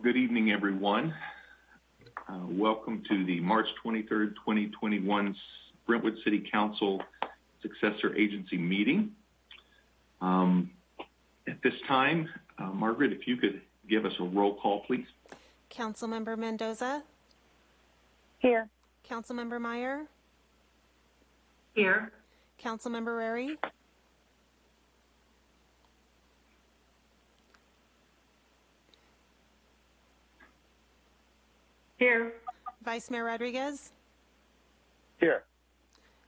Good evening, everyone. Welcome to the March 23rd, 2021 Brentwood City Council Successor Agency meeting. At this time, Margaret, if you could give us a roll call, please. Councilmember Mendoza? Here. Councilmember Meyer? Here. Councilmember Rary? Here. Vice Mayor Rodriguez? Here.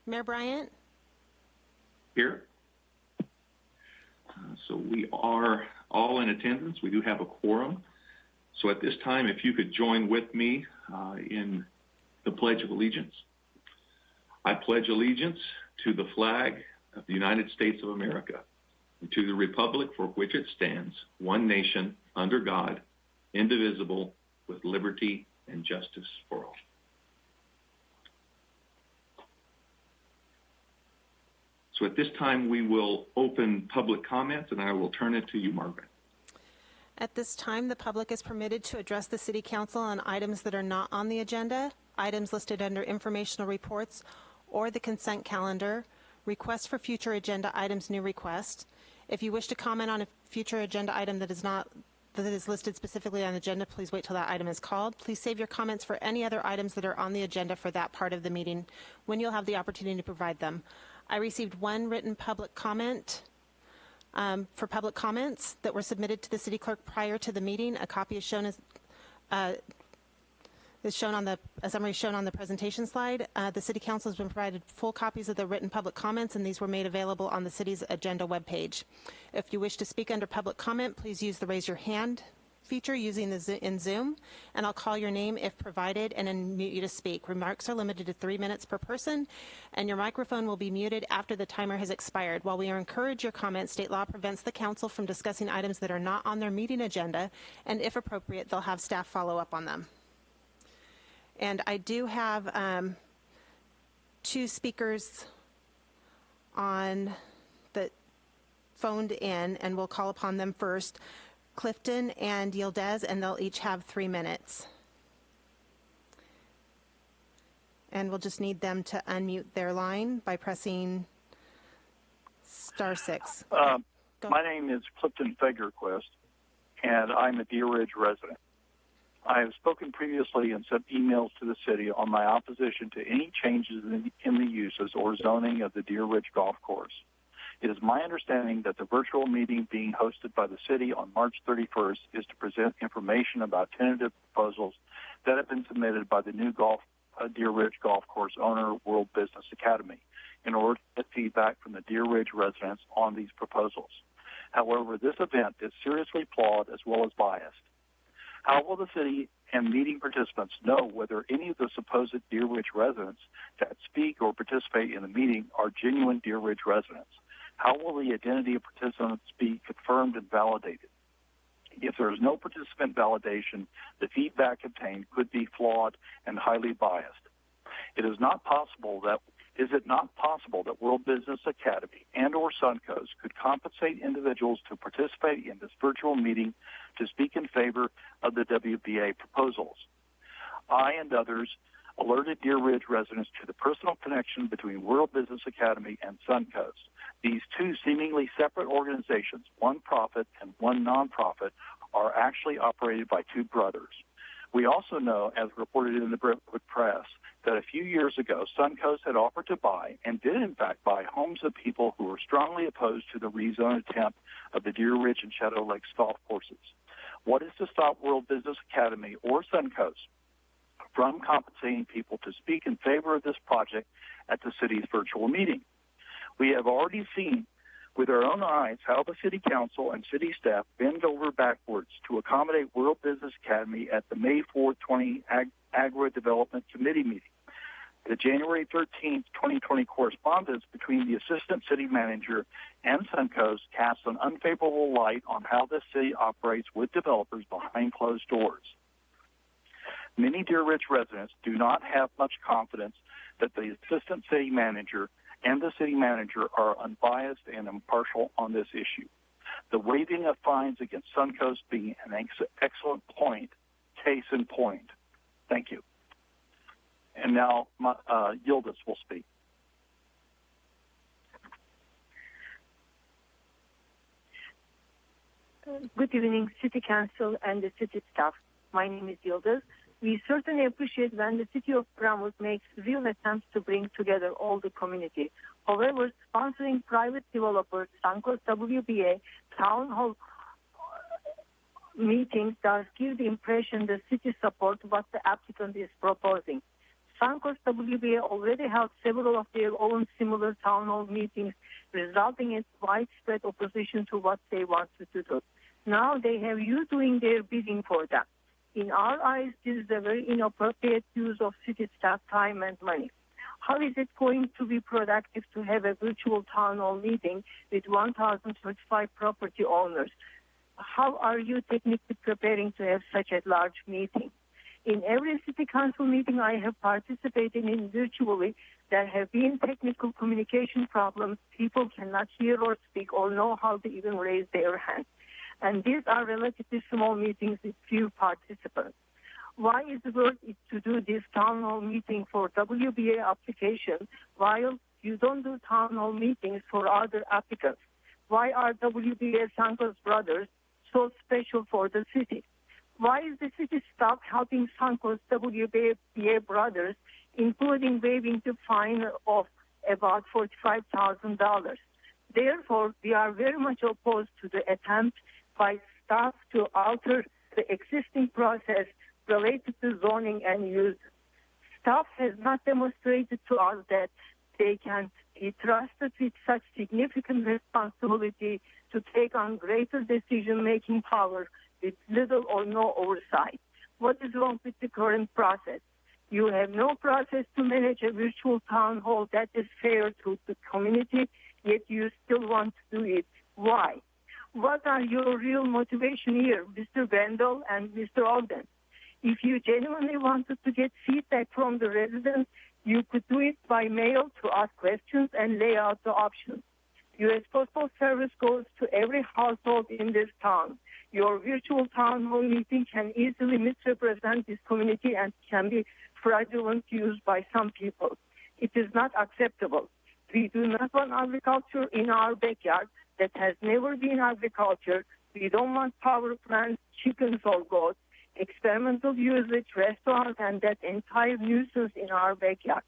Mayor Bryant? Here. So we are all in attendance. We do have a quorum. So at this time, if you could join with me in the Pledge of Allegiance. I pledge allegiance to the flag of the United States of America and to the republic for which it stands, one nation, under God, indivisible, with liberty and justice for all. So at this time, we will open public comments, and I will turn it to you, Margaret. At this time, the public is permitted to address the City Council on items that are not on the agenda, items listed under informational reports or the consent calendar, requests for future agenda items, new requests. If you wish to comment on a future agenda item that is listed specifically on the agenda, please wait till that item is called. Please save your comments for any other items that are on the agenda for that part of the meeting when you'll have the opportunity to provide them. I received one written public comment for public comments that were submitted to the city clerk prior to the meeting. A copy is shown as a summary is shown on the presentation slide. The City Council has been provided full copies of the written public comments, and these were made available on the city's agenda webpage. If you wish to speak under public comment, please use the raise your hand feature using in Zoom, and I'll call your name if provided and unmute you to speak. Remarks are limited to 3 minutes per person, and your microphone will be muted after the timer has expired. While we encourage your comments, state law prevents the council from discussing items that are not on their meeting agenda, and if appropriate, they'll have staff follow up on them. And I do have two speakers on that phoned in, and we'll call upon them first. Clifton and Yildiz, and they'll each have 3 minutes. And we'll just need them to unmute their line by pressing *6. My name is Clifton Fagerquist, and I'm a Deer Ridge resident. I have spoken previously and sent emails to the city on my opposition to any changes in the uses or zoning of the Deer Ridge Golf Course. It is my understanding that the virtual meeting being hosted by the city on March 31st is to present information about tentative proposals that have been submitted by the new Deer Ridge Golf Course owner, World Business Academy, in order to get feedback from the Deer Ridge residents on these proposals. However, this event is seriously flawed as well as biased. How will the city and meeting participants know whether any of the supposed Deer Ridge residents that speak or participate in the meeting are genuine Deer Ridge residents? How will the identity of participants be confirmed and validated? If there is no participant validation, the feedback obtained could be flawed and highly biased. Is it not possible that World Business Academy and or Suncoast could compensate individuals to participate in this virtual meeting to speak in favor of the WBA proposals? I and others alerted Deer Ridge residents to the personal connection between World Business Academy and Suncoast. These two seemingly separate organizations, one profit and one nonprofit, are actually operated by two brothers. We also know, as reported in the Brentwood press, that a few years ago, Suncoast had offered to buy, and did in fact buy, homes of people who were strongly opposed to the rezone attempt of the Deer Ridge and Shadow Lakes golf courses. What is to stop World Business Academy or Suncoast from compensating people to speak in favor of this project at the city's virtual meeting? We have already seen with our own eyes how the City Council and city staff bend over backwards to accommodate World Business Academy at the May 4th, 20 Agri Development Committee meeting. The January 13th, 2020 correspondence between the Assistant City Manager and Suncoast casts an unfavorable light on how the city operates with developers behind closed doors. Many Deer Ridge residents do not have much confidence that the Assistant City Manager and the City Manager are unbiased and impartial on this issue. The waiving of fines against Suncoast being an excellent point Case in point. Thank you. And now Yildiz will speak. Good evening, City Council and the city staff. My name is Yildiz. We certainly appreciate when the City of Brentwood makes real attempts to bring together all the community. However, sponsoring private developers, Suncoast WBA, town hall meetings does give the impression the city supports what the applicant is proposing. Suncoast WBA already held several of their own similar town hall meetings, resulting in widespread opposition to what they wanted to do. Now they have you doing their bidding for them. In our eyes, this is a very inappropriate use of city staff time and money. How is it going to be productive to have a virtual town hall meeting with 1,035 property owners? How are you technically preparing to have such a large meeting? In every city council meeting I have participated in virtually, there have been technical communication problems. People cannot hear or speak or know how to even raise their hand. And these are relatively small meetings with few participants. Why is it worth it to do this town hall meeting for WBA application while you don't do town hall meetings for other applicants? Why are WBA Suncoast Brothers so special for the city? Why is the city staff helping Suncoast WBA Brothers, including waiving the fine of about $45,000? Therefore, we are very much opposed to the attempt by staff to alter the existing process related to zoning and use. Staff has not demonstrated to us that they can be trusted with such significant responsibility to take on greater decision-making power with little or no oversight. What is wrong with the current process? You have no process to manage a virtual town hall that is fair to the community, yet you still want to do it. Why? What are your real motivation here, Mr. Wendell and Mr. Ogden? If you genuinely wanted to get feedback from the residents, you could do it by mail to ask questions and lay out the options. U.S. Postal Service goes to every household in this town. Your virtual town hall meeting can easily misrepresent this community and can be fraudulent used by some people. It is not acceptable. We do not want agriculture in our backyard that has never been agriculture. We don't want power plants, chickens, or goats, experimental usage, restaurants, and that entire nuisance in our backyard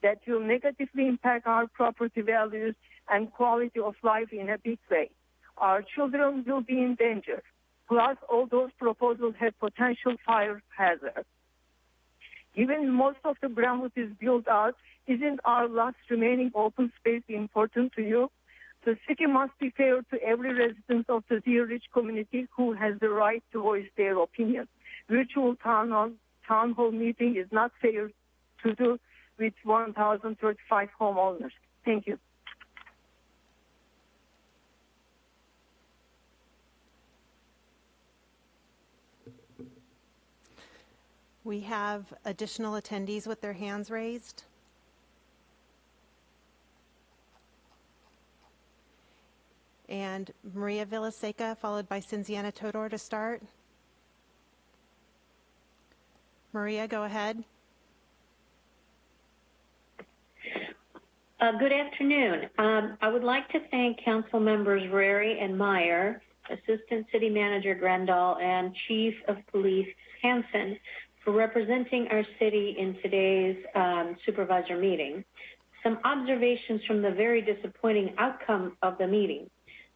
that will negatively impact our property values and quality of life in a big way. Our children will be in danger. Plus, all those proposals have potential fire hazards. Given most of the Brentwood is built out, isn't our last remaining open space important to you? The city must be fair to every resident of the Deer Ridge community who has the right to voice their opinion. Virtual town hall meeting is not fair to do with 1,035 homeowners. Thank you. We have additional attendees with their hands raised. And Maria Villaseca, followed by Cinziana Todor to start. Maria, go ahead. Good afternoon. I would like to thank Council Members Rary and Meyer, Assistant City Manager Grendal, and Chief of Police Hansen for representing our city in today's supervisor meeting. Some observations from the very disappointing outcome of the meeting.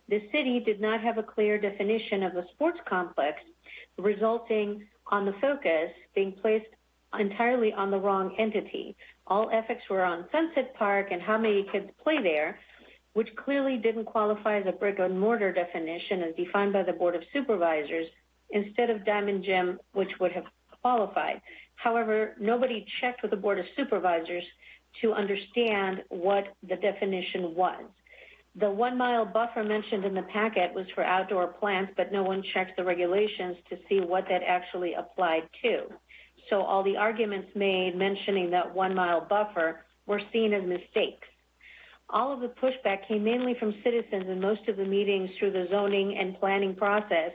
The city did not have a clear definition of the sports complex, resulting on the focus being placed entirely on the wrong entity. All efforts were on Sunset Park and how many kids play there, which clearly didn't qualify as a brick and mortar definition as defined by the Board of Supervisors, instead of Diamond Gym, which would have qualified. However, nobody checked with the Board of Supervisors to understand what the definition was. The 1 mile buffer mentioned in the packet was for outdoor plants, but no one checked the regulations to see what that actually applied to. So all the arguments made mentioning that 1 mile buffer were seen as mistakes. All of the pushback came mainly from citizens in most of the meetings through the zoning and planning process,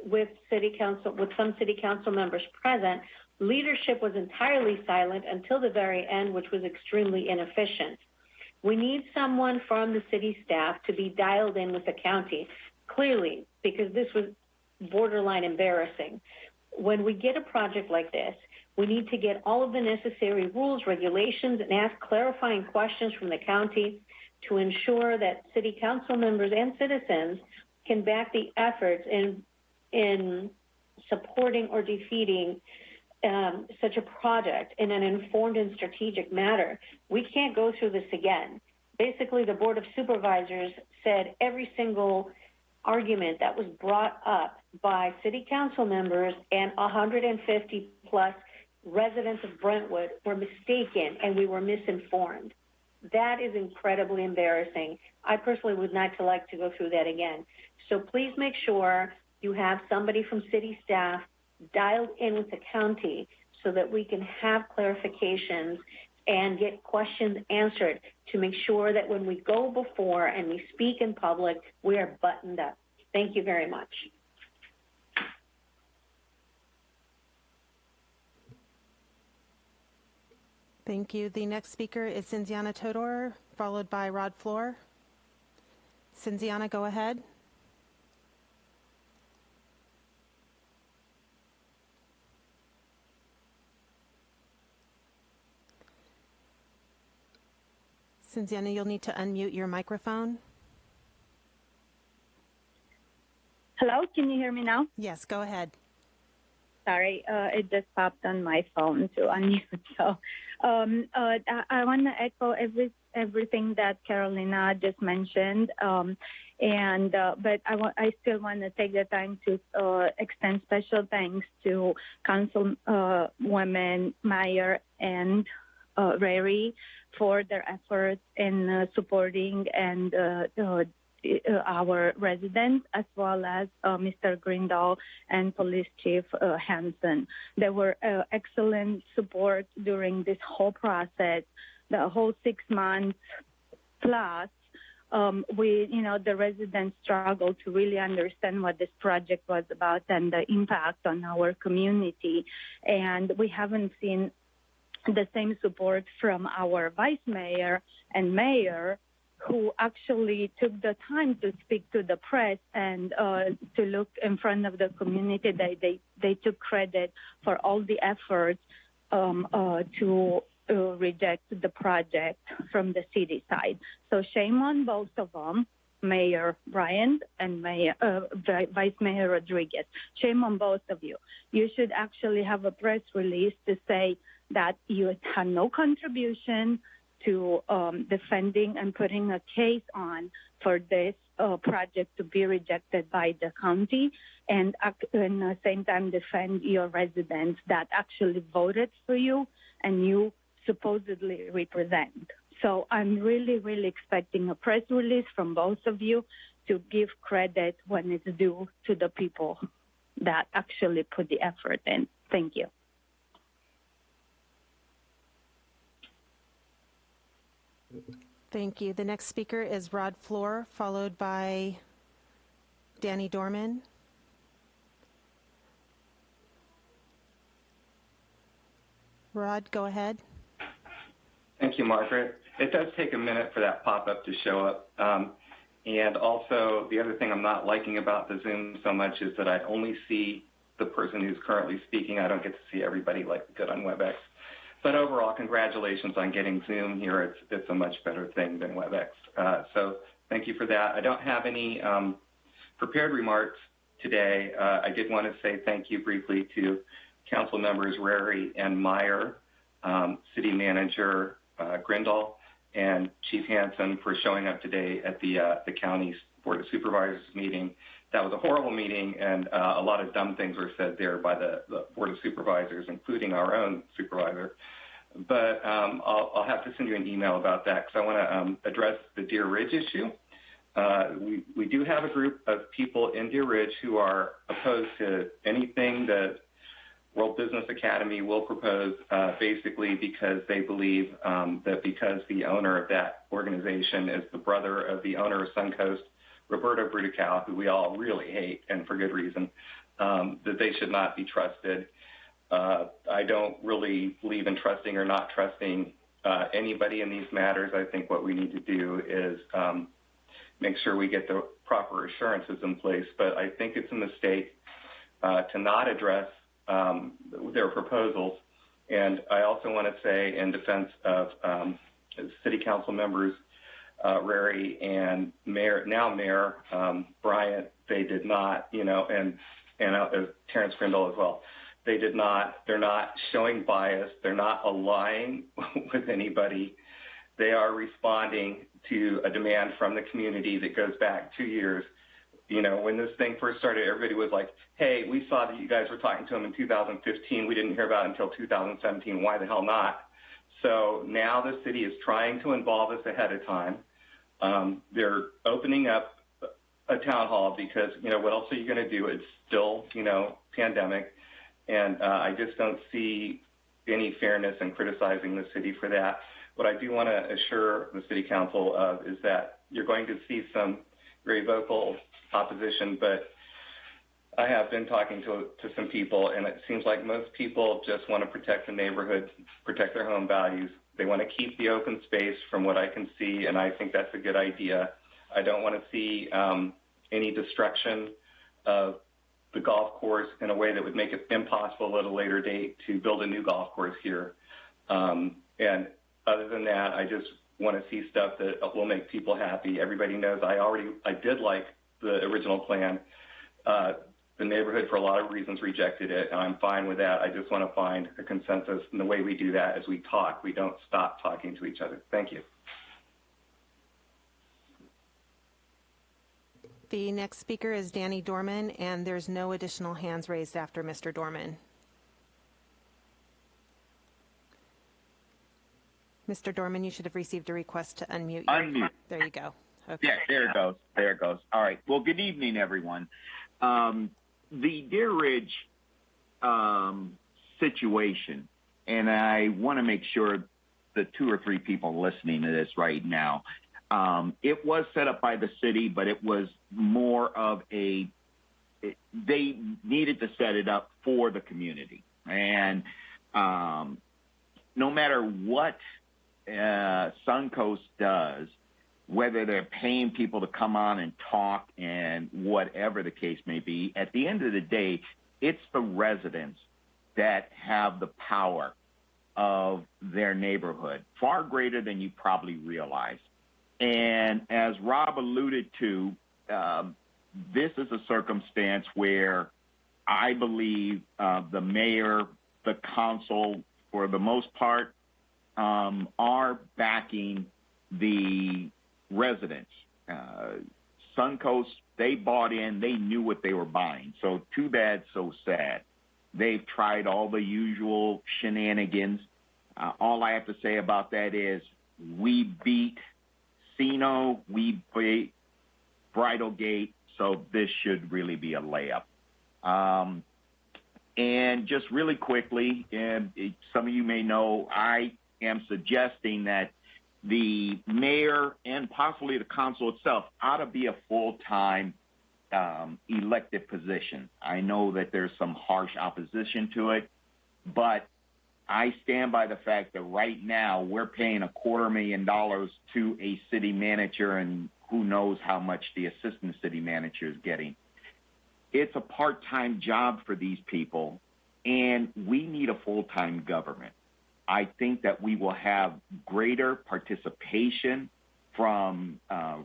with some city council members present, leadership was entirely silent until the very end, which was extremely inefficient. We need someone from the city staff to be dialed in with the county, clearly, because this was borderline embarrassing. When we get a project like this, we need to get all of the necessary rules, regulations, and ask clarifying questions from the county to ensure that city council members and citizens can back the efforts in supporting or defeating such a project in an informed and strategic manner. We can't go through this again. Basically, the Board of Supervisors said every single argument that was brought up by city council members and 150 plus residents of Brentwood were mistaken and we were misinformed. That is incredibly embarrassing. I personally would not like to go through that again. So please make sure you have somebody from city staff dialed in with the county so that we can have clarifications and get questions answered to make sure that when we go before and we speak in public, we are buttoned up. Thank you very much. Thank you. The next speaker is Cinziana Todor, followed by Rod Floor. Cinziana, go ahead. Cinziana, you'll need to unmute your microphone. Hello, can you hear me now? Yes, go ahead. Sorry, it just popped on my phone to unmute. So I want to echo everything that Carolina just mentioned. But I still want to take the time to extend special thanks to Councilwomen Meyer and Rary for their efforts in supporting and our residents, as well as Mr. Grindal and Police Chief Hansen. There were excellent support during this whole process, the whole 6 months plus. The residents struggled to really understand what this project was about and the impact on our community. And we haven't seen the same support from our vice mayor and mayor, who actually took the time to speak to the press and to look in front of the community. They took credit for all the efforts to reject the project from the city side. So shame on both of them, Mayor Bryant and Vice Mayor Rodriguez. Shame on both of you. You should actually have a press release to say that you had no contribution to defending and putting a case on for this project to be rejected by the county, and at the same time defend your residents that actually voted for you and you supposedly represent. So I'm really, really expecting a press release from both of you to give credit when it's due to the people that actually put the effort in. Thank you. Thank you. The next speaker is Rod Floor, followed by Danny Dorman. Rod, go ahead. Thank you, Margaret. It does take a minute for that pop-up to show up. And also, the other thing I'm not liking about the Zoom so much is that I only see the person who's currently speaking. I don't get to see everybody like good on WebEx. But overall, congratulations on getting Zoom here. It's a much better thing than WebEx. So thank you for that. I don't have any prepared remarks today. I did want to say thank you briefly to Council members Rary and Meyer, City Manager Grindal, and Chief Hansen for showing up today at the county's Board of Supervisors meeting. That was a horrible meeting, and a lot of dumb things were said there by the Board of Supervisors, including our own supervisor. But I'll have to send you an email about that because I want to address the Deer Ridge issue. We do have a group of people in Deer Ridge who are opposed to anything that World Business Academy will propose, basically because they believe that because the owner of that organization is the brother of the owner of Suncoast, Roberto Brudical, who we all really hate and for good reason, that they should not be trusted. I don't really believe in trusting or not trusting anybody in these matters. I think what we need to do is make sure we get the proper assurances in place. But I think it's a mistake to not address their proposals. And I also want to say, in defense of City Council members Rary and Mayor Bryant, they did not, and Terrence Grindle as well. They're not showing bias. They're not allying with anybody. They are responding to a demand from the community that goes back 2 years. When this thing first started, everybody was like, hey, we saw that you guys were talking to them in 2015. We didn't hear about it until 2017. Why the hell not? So now the city is trying to involve us ahead of time. They're opening up a town hall because, what else are you going to do? It's still, pandemic. And I just don't see any fairness in criticizing the city for that. What I do want to assure the City Council of is that you're going to see some very vocal opposition, but I have been talking to some people, and it seems like most people just want to protect the neighborhood, protect their home values. They want to keep the open space from what I can see, and I think that's a good idea. I don't want to see any destruction of the golf course in a way that would make it impossible at a later date to build a new golf course here. And other than that, I just want to see stuff that will make people happy. Everybody knows I did like the original plan. The neighborhood, for a lot of reasons, rejected it, and I'm fine with that. I just want to find a consensus, and the way we do that is we talk. We don't stop talking to each other. Thank you. The next speaker is Danny Dorman, and there's no additional hands raised after Mr. Dorman. Mr. Dorman, you should have received a request to unmute. Unmute. There you go. Okay. Yeah, there it goes. There it goes. All right. Well, good evening, everyone. The Deer Ridge situation, and I want to make sure the 2 or 3 people listening to this right now, it was set up by the city, but it was more of they needed to set it up for the community. And no matter what Suncoast does, whether they're paying people to come on and talk and whatever the case may be, at the end of the day, it's the residents that have the power of their neighborhood, far greater than you probably realize. And as Rob alluded to, this is a circumstance where I believe the mayor, the council, for the most part, are backing the residents. Suncoast, they bought in, they knew what they were buying. So too bad, so sad. They've tried all the usual shenanigans. All I have to say about that is we beat Sino, we beat Bridle Gate, so this should really be a layup. And just really quickly, and some of you may know, I am suggesting that the mayor and possibly the council itself ought to be a full-time elected position. I know that there's some harsh opposition to it, but I stand by the fact that right now we're paying $250,000 to a city manager, and who knows how much the assistant city manager is getting. It's a part-time job for these people, and we need a full-time government. I think that we will have greater participation from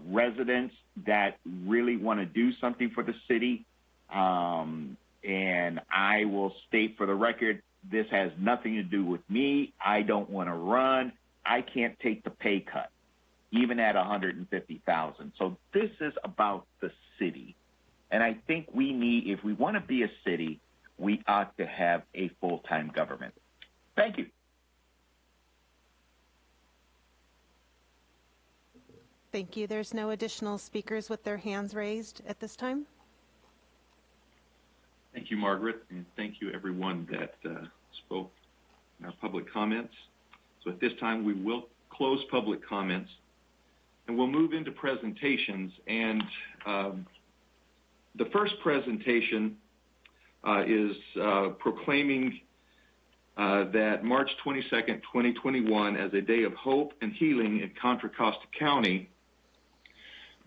residents that really want to do something for the city. And I will state for the record, this has nothing to do with me. I don't want to run. I can't take the pay cut, even at $150,000. So this is about the city. And I think we need, if we want to be a city, we ought to have a full-time government. Thank you. Thank you. There's no additional speakers with their hands raised at this time. Thank you, Margaret, and thank you, everyone that spoke in our public comments. So at this time, we will close public comments, and we'll move into presentations. And the first presentation is proclaiming that March 22nd, 2021 as a day of hope and healing in Contra Costa County.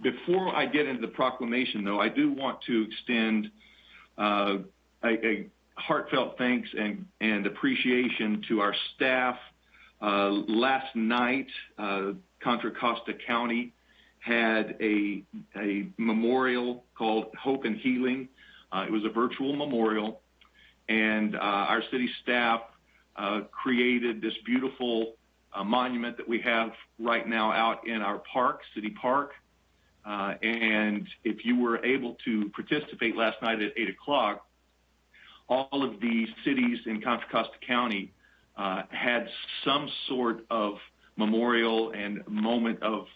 Before I get into the proclamation, though, I do want to extend a heartfelt thanks and appreciation to our staff. Last night, Contra Costa County had a memorial called Hope and Healing. It was a virtual memorial, and our city staff created this beautiful monument that we have right now out in our park, City Park. And if you were able to participate last night at 8 o'clock, all of the cities in Contra Costa County had some sort of memorial and moment of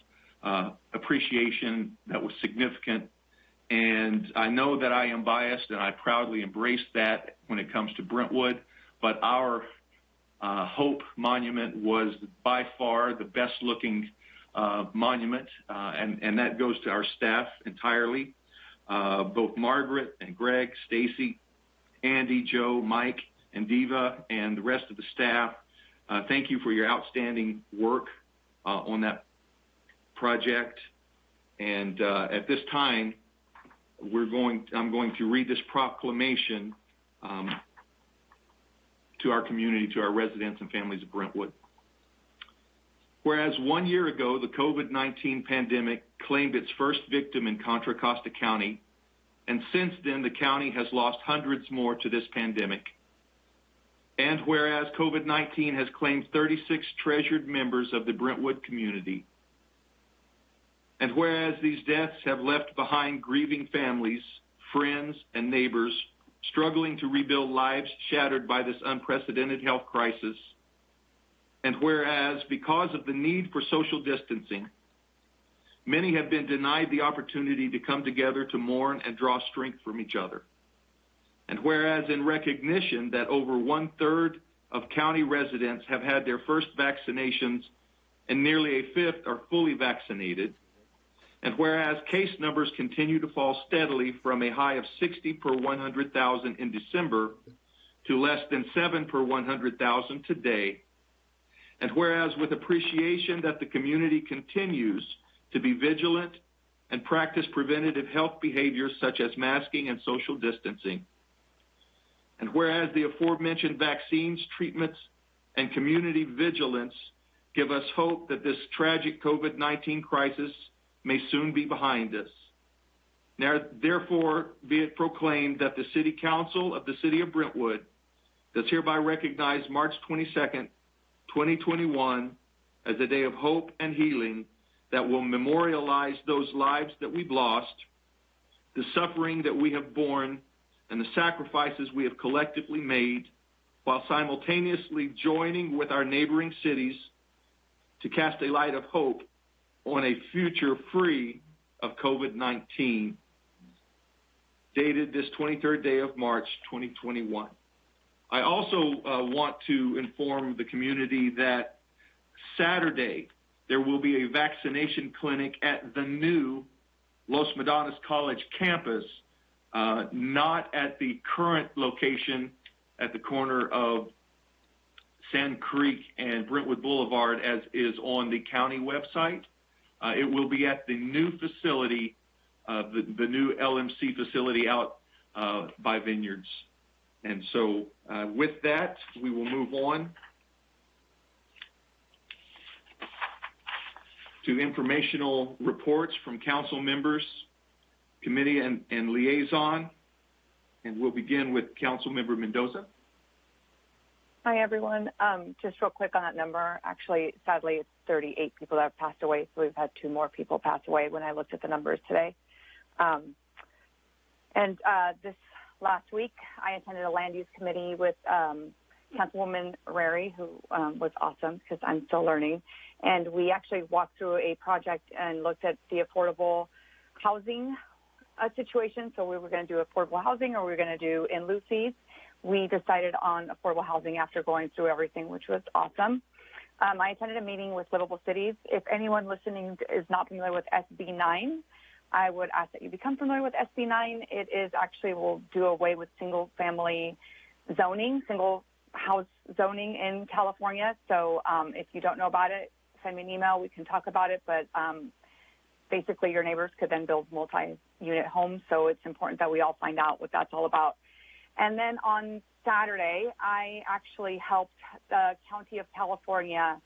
appreciation that was significant. And I know that I am biased, and I proudly embrace that when it comes to Brentwood, but our Hope Monument was by far the best looking monument, and that goes to our staff entirely, both Margaret and Greg, Stacy, Andy, Joe, Mike, and Diva, and the rest of the staff. Thank you for your outstanding work on that project. And at this time, I'm going to read this proclamation to our community, to our residents and families of Brentwood. Whereas 1 year ago, the COVID-19 pandemic claimed its first victim in Contra Costa County, and since then, the county has lost hundreds more to this pandemic. And whereas COVID-19 has claimed 36 treasured members of the Brentwood community, and whereas these deaths have left behind grieving families, friends, and neighbors struggling to rebuild lives shattered by this unprecedented health crisis, and whereas because of the need for social distancing, many have been denied the opportunity to come together to mourn and draw strength from each other, and whereas in recognition that over 1/3 of county residents have had their first vaccinations and nearly a fifth are fully vaccinated, and whereas case numbers continue to fall steadily from a high of 60 per 100,000 in December to less than 7 per 100,000 today, and whereas with appreciation that the community continues to be vigilant and practice preventative health behaviors such as masking and social distancing, and whereas the aforementioned vaccines, treatments, and community vigilance give us hope that this tragic COVID-19 crisis may soon be behind us. Now, therefore, be it proclaimed that the City Council of the City of Brentwood does hereby recognize March 22nd, 2021 as a day of hope and healing that will memorialize those lives that we've lost, the suffering that we have borne, and the sacrifices we have collectively made, while simultaneously joining with our neighboring cities to cast a light of hope on a future free of COVID-19, dated this 23rd day of March, 2021. I also want to inform the community that Saturday there will be a vaccination clinic at the new Los Madonnas College campus, not at the current location at the corner of Sand Creek and Brentwood Boulevard, as is on the county website. It will be at the new facility, the new LMC facility out by Vineyards. And so with that, we will move on to informational reports from council members, committee, and liaison. And we'll begin with Council Member Mendoza. Hi, everyone. Just real quick on that number. Actually, sadly, it's 38 people that have passed away, so we've had 2 more people pass away when I looked at the numbers today. This last week, I attended a land use committee with Councilwoman Rary, who was awesome because I'm still learning. And we actually walked through a project and looked at the affordable housing situation. So we were going to do affordable housing, or we were going to do in lieu fees. We decided on affordable housing after going through everything, which was awesome. I attended a meeting with Livable Cities. If anyone listening is not familiar with SB 9, I would ask that you become familiar with SB 9. It is actually will do away with single-family zoning, single house zoning in California. So if you don't know about it, send me an email. We can talk about it. But basically, your neighbors could then build multi-unit homes. So it's important that we all find out what that's all about. And then on Saturday, I actually helped the County of California,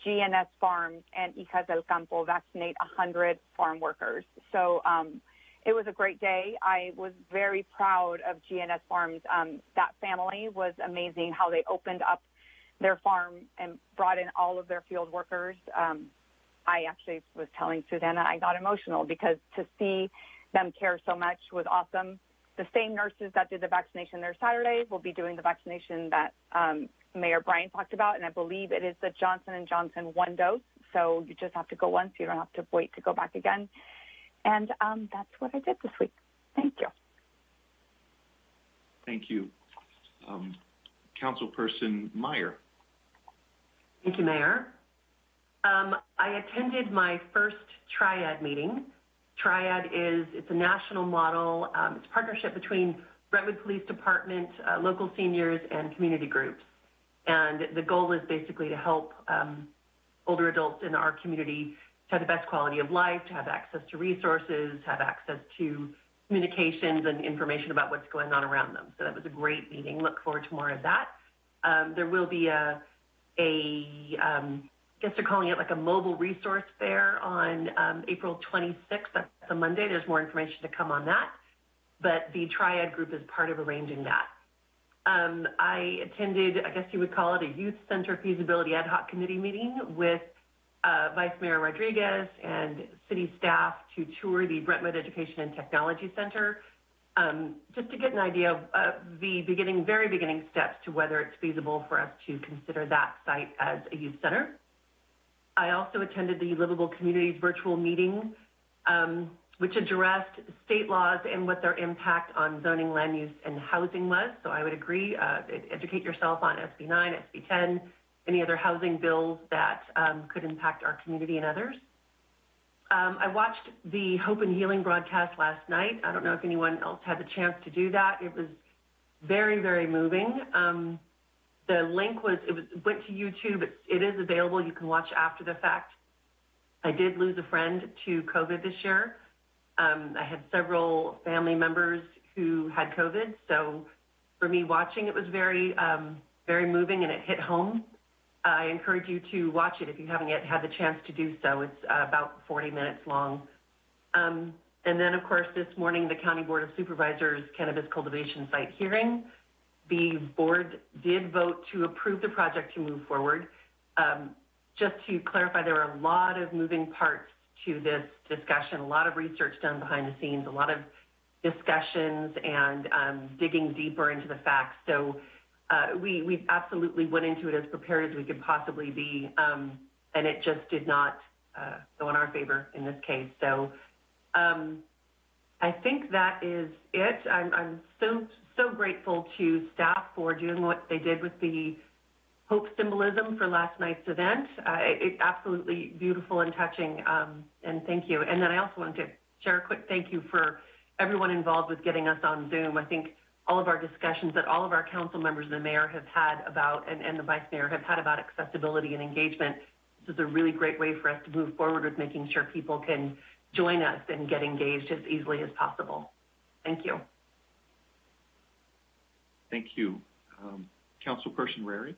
GNS Farms, and Hijas del Campo vaccinate 100 farm workers. So it was a great day. I was very proud of GNS Farms. That family was amazing how they opened up their farm and brought in all of their field workers. I actually was telling Susanna I got emotional because to see them care so much was awesome. The same nurses that did the vaccination there Saturday will be doing the vaccination that Mayor Bryan talked about, and I believe it is the Johnson & Johnson 1 dose. So you just have to go once. You don't have to wait to go back again. And that's what I did this week. Thank you. Thank you. Councilperson Meyer. Thank you, Mayor. I attended my first Triad meeting. Triad it's a national model. It's a partnership between Brentwood Police Department, local seniors, and community groups. And the goal is basically to help older adults in our community to have the best quality of life, to have access to resources, have access to communications and information about what's going on around them. So that was a great meeting. Look forward to more of that. There will be I guess they're calling it like a mobile resource fair on April 26th. That's a Monday. There's more information to come on that. But the Triad group is part of arranging that. I attended, I guess you would call it a youth center feasibility ad hoc committee meeting with Vice Mayor Rodriguez and city staff to tour the Brentwood Education and Technology Center, just to get an idea of the very beginning steps to whether it's feasible for us to consider that site as a youth center. I also attended the Livable Communities virtual meeting, which addressed state laws and what their impact on zoning, land use, and housing was. So I would agree, educate yourself on SB 9, SB 10, any other housing bills that could impact our community and others. I watched the Hope and Healing broadcast last night. I don't know if anyone else had the chance to do that. It was very, very moving. The link went to YouTube. It is available. You can watch after the fact. I did lose a friend to COVID this year. I had several family members who had COVID. So for me watching, it was very, very moving and it hit home. I encourage you to watch it if you haven't yet had the chance to do so. It's about 40 minutes long. And then, of course, this morning, the County Board of Supervisors Cannabis Cultivation Site hearing. The board did vote to approve the project to move forward. Just to clarify, there are a lot of moving parts to this discussion, a lot of research done behind the scenes, a lot of discussions and digging deeper into the facts. So we absolutely went into it as prepared as we could possibly be, and it just did not go in our favor in this case. So I think that is it. I'm so grateful to staff for doing what they did with the hope symbolism for last night's event. It's absolutely beautiful and touching, and thank you. And then I also wanted to share a quick thank you for everyone involved with getting us on Zoom. I think all of our discussions that all of our council members and the mayor have had about, and the vice mayor have had about accessibility and engagement. This is a really great way for us to move forward with making sure people can join us and get engaged as easily as possible. Thank you. Thank you. Councilperson Rary?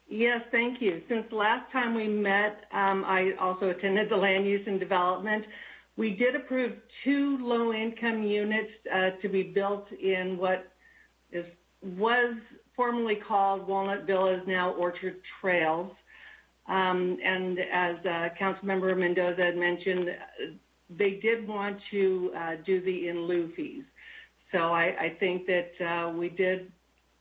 Yes, thank you. Since the last time we met, I also attended the Land Use and Development. We did approve 2 low-income units to be built in what was formerly called Walnut Villas, now Orchard Trails. And as Councilmember Mendoza had mentioned, they did want to do the in lieu fees. So I think that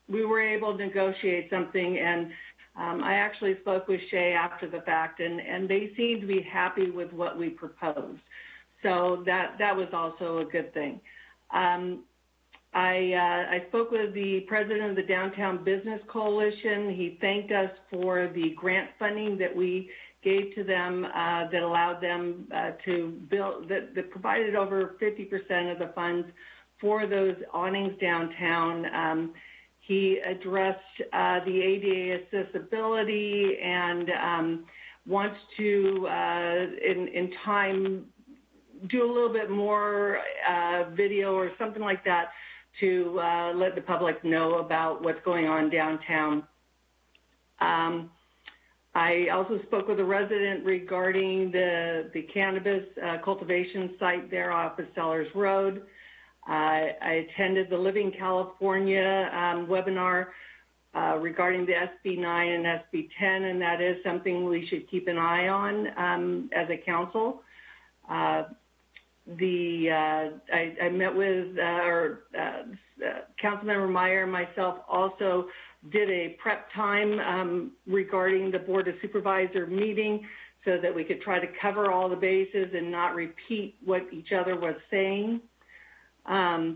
we were able to negotiate something, and I actually spoke with Shay after the fact, and they seemed to be happy with what we proposed. So that was also a good thing. I spoke with the president of the Downtown Business Coalition. He thanked us for the grant funding that we gave to them that allowed them to build, that provided over 50% of the funds for those awnings downtown. He addressed the ADA accessibility and wants to, in time, do a little bit more video or something like that to let the public know about what's going on downtown. I also spoke with a resident regarding the cannabis cultivation site there off of Sellers Road. I attended the Living California webinar regarding the SB 9 and SB 10, and that is something we should keep an eye on as a council. I met with Councilmember Meyer and myself also did a prep time regarding the Board of Supervisor meeting so that we could try to cover all the bases and not repeat what each other was saying. I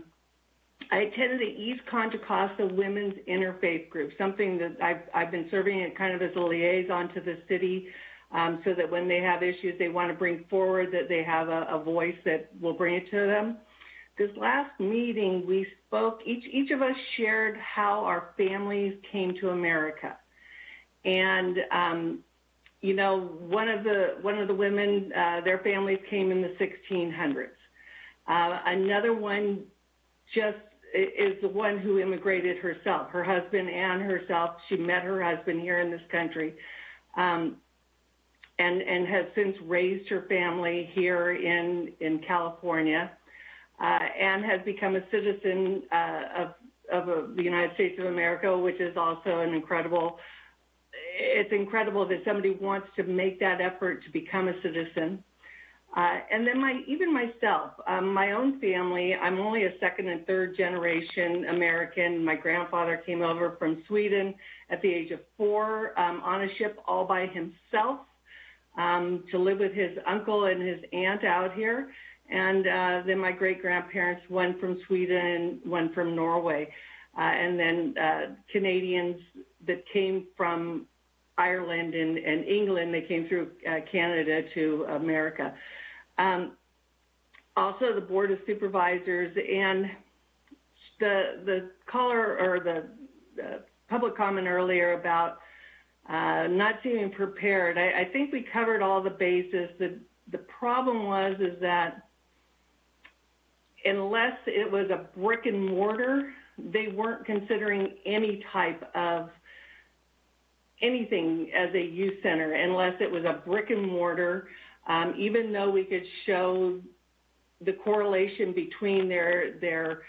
attended the East Contra Costa Women's Interfaith Group, something that I've been serving it kind of as a liaison to the city so that when they have issues they want to bring forward, that they have a voice that will bring it to them. This last meeting, we spoke, each of us shared how our families came to America. And, you know, one of the women, their families came in the 1600s. Another one just is the one who immigrated herself, her husband and herself. She met her husband here in this country and has since raised her family here in California. And has become a citizen of the United States of America, which is also an incredible, it's incredible that somebody wants to make that effort to become a citizen. And then even myself, my own family, I'm only a second and third generation American. My grandfather came over from Sweden at the age of 4 on a ship all by himself to live with his uncle and his aunt out here. And then my great-grandparents, one from Sweden and one from Norway. And then Canadians that came from Ireland and England, they came through Canada to America. Also, the Board of Supervisors and the caller or the public comment earlier about not seeming prepared. I think we covered all the bases. The problem is that unless it was a brick and mortar, they weren't considering any type of anything as a youth center unless it was a brick and mortar, even though we could show the correlation between their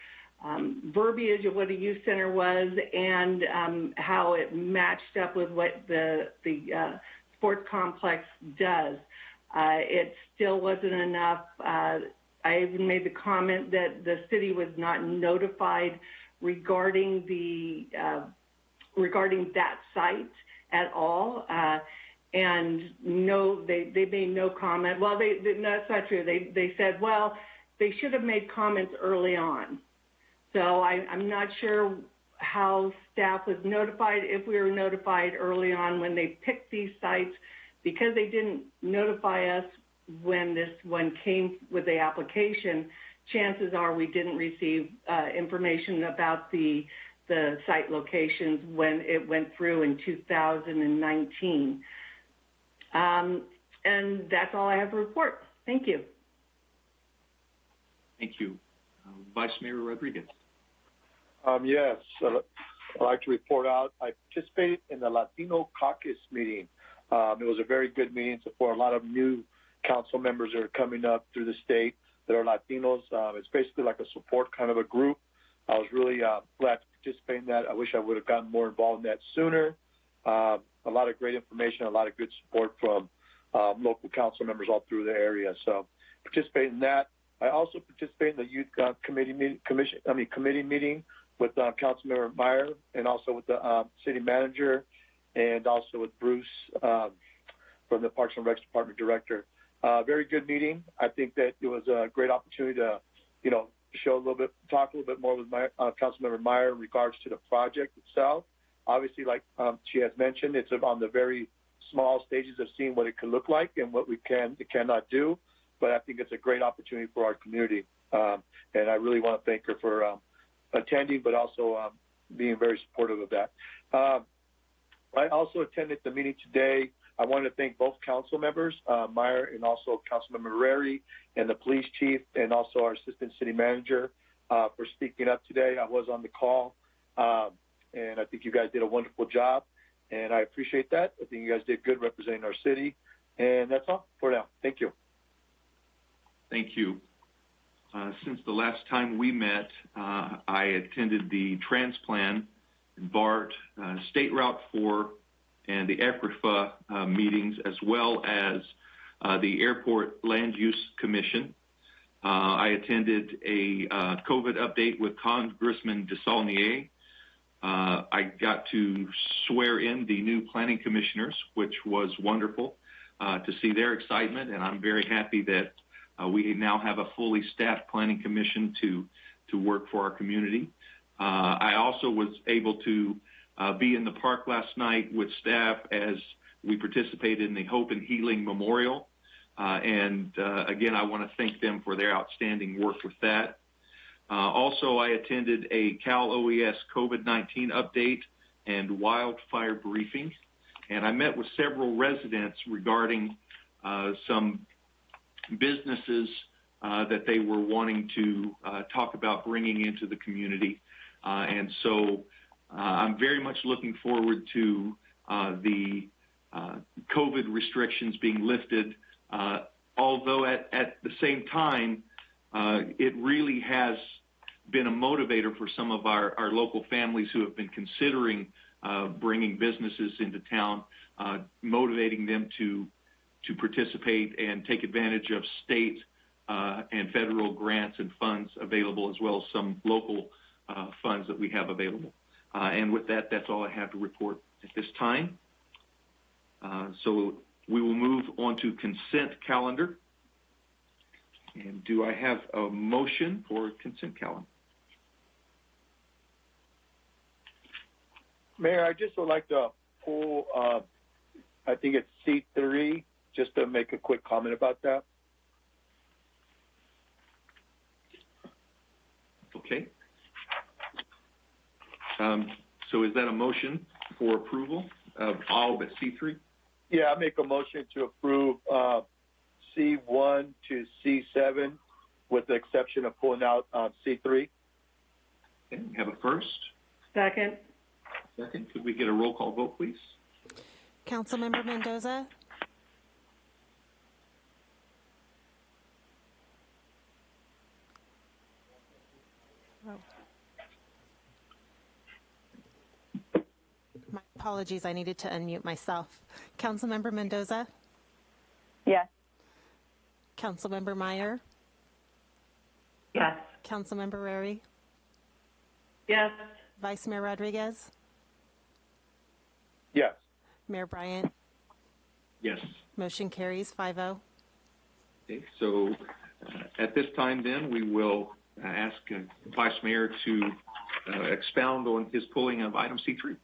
verbiage of what a youth center was and how it matched up with what the sports complex does. It still wasn't enough. I even made the comment that the city was not notified regarding regarding that site at all, and no, they made no comment. Well, that's not true. They said, well, they should have made comments early on. So I'm not sure how staff was notified, if we were notified early on when they picked these sites, because they didn't notify us when this one came with the application. Chances are we didn't receive information about the site locations when it went through in 2019. And that's all I have to report. Thank you. Thank you. Vice Mayor Rodriguez. Yes, I'd like to report out. I participated in the Latino Caucus meeting. It was a very good meeting for a lot of new council members that are coming up through the state that are Latinos. It's basically like a support kind of a group. I was really glad to participate in that. I wish I would have gotten more involved in that sooner. A lot of great information, a lot of good support from local council members all through the area. So participate in that. I also participate in the youth committee meeting with Councilmember Meyer and also with the city manager and also with Bruce from the Parks and Recs Department director. Very good meeting. I think that it was a great opportunity to, talk a little bit more with Councilmember Meyer in regards to the project itself. Obviously, like she has mentioned, it's on the very small stages of seeing what it could look like and what we cannot do. But I think it's a great opportunity for our community. And I really want to thank her for attending, but also being very supportive of that. I also attended the meeting today. I want to thank both council members, Meyer and also Councilmember Rary, and the police chief, and also our assistant city manager for speaking up today. I was on the call, and I think you guys did a wonderful job, and I appreciate that. I think you guys did good representing our city, and that's all for now. Thank you. Thank you. Since the last time we met, I attended the Transplan, BART, State Route 4, and the ECRFA meetings, as well as the Airport Land Use Commission. I attended a COVID update with Congressman DeSaulnier. I got to swear in the new planning commissioners, which was wonderful to see their excitement, and I'm very happy that we now have a fully staffed planning commission to work for our community. I also was able to be in the park last night with staff as we participated in the Hope and Healing Memorial. And again, I want to thank them for their outstanding work with that. Also, I attended a Cal OES COVID-19 update and wildfire briefing. And I met with several residents regarding some businesses that they were wanting to talk about bringing into the community. And so I'm very much looking forward to the COVID restrictions being lifted, although at the same time, it really has been a motivator for some of our local families who have been considering bringing businesses into town, motivating them to participate and take advantage of state and federal grants and funds available, as well as some local funds that we have available. And with that, that's all I have to report at this time. So we will move on to consent calendar. And do I have a motion for consent calendar? Mayor, I just would like to pull, I think it's C3, just to make a quick comment about that. Okay. So is that a motion for approval of all but C3? Yeah, I make a motion to approve C1 to C7 with the exception of pulling out C3. Okay, we have a first. Second. Second. Could we get a roll call vote, please? Councilmember Mendoza? My apologies, I needed to unmute myself. Councilmember Mendoza? Yes. Councilmember Meyer? Yes. Councilmember Rary? Yes. Vice Mayor Rodriguez? Yes. Mayor Bryant? Yes. Motion carries 5-0. Okay, so at this time then, we will ask Vice Mayor to expound on his pulling of item C3.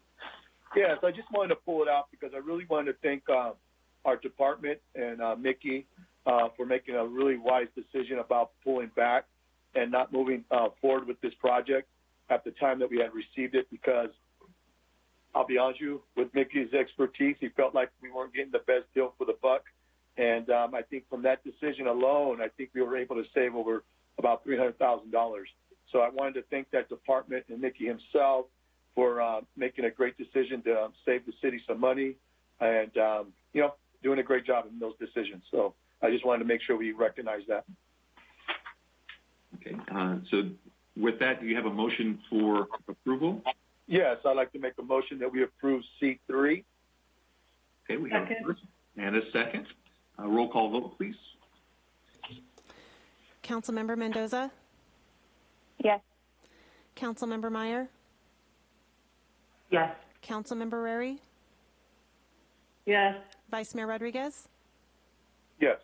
Yes, I just wanted to pull it out because I really wanted to thank our department and Mickey for making a really wise decision about pulling back and not moving forward with this project at the time that we had received it, because I'll be honest with you, with Mickey's expertise, he felt like we weren't getting the best deal for the buck. And I think from that decision alone, I think we were able to save over about $300,000. So I wanted to thank that department and Mickey himself for making a great decision to save the city some money and, doing a great job in those decisions. So I just wanted to make sure we recognize that. Okay, so with that, do you have a motion for approval? Yes, I'd like to make a motion that we approve C3. Okay, we have a first and a second. Roll call vote, please. Councilmember Mendoza? Yes. Councilmember Meyer? Yes. Councilmember Rary? Yes. Vice Mayor Rodriguez? Yes.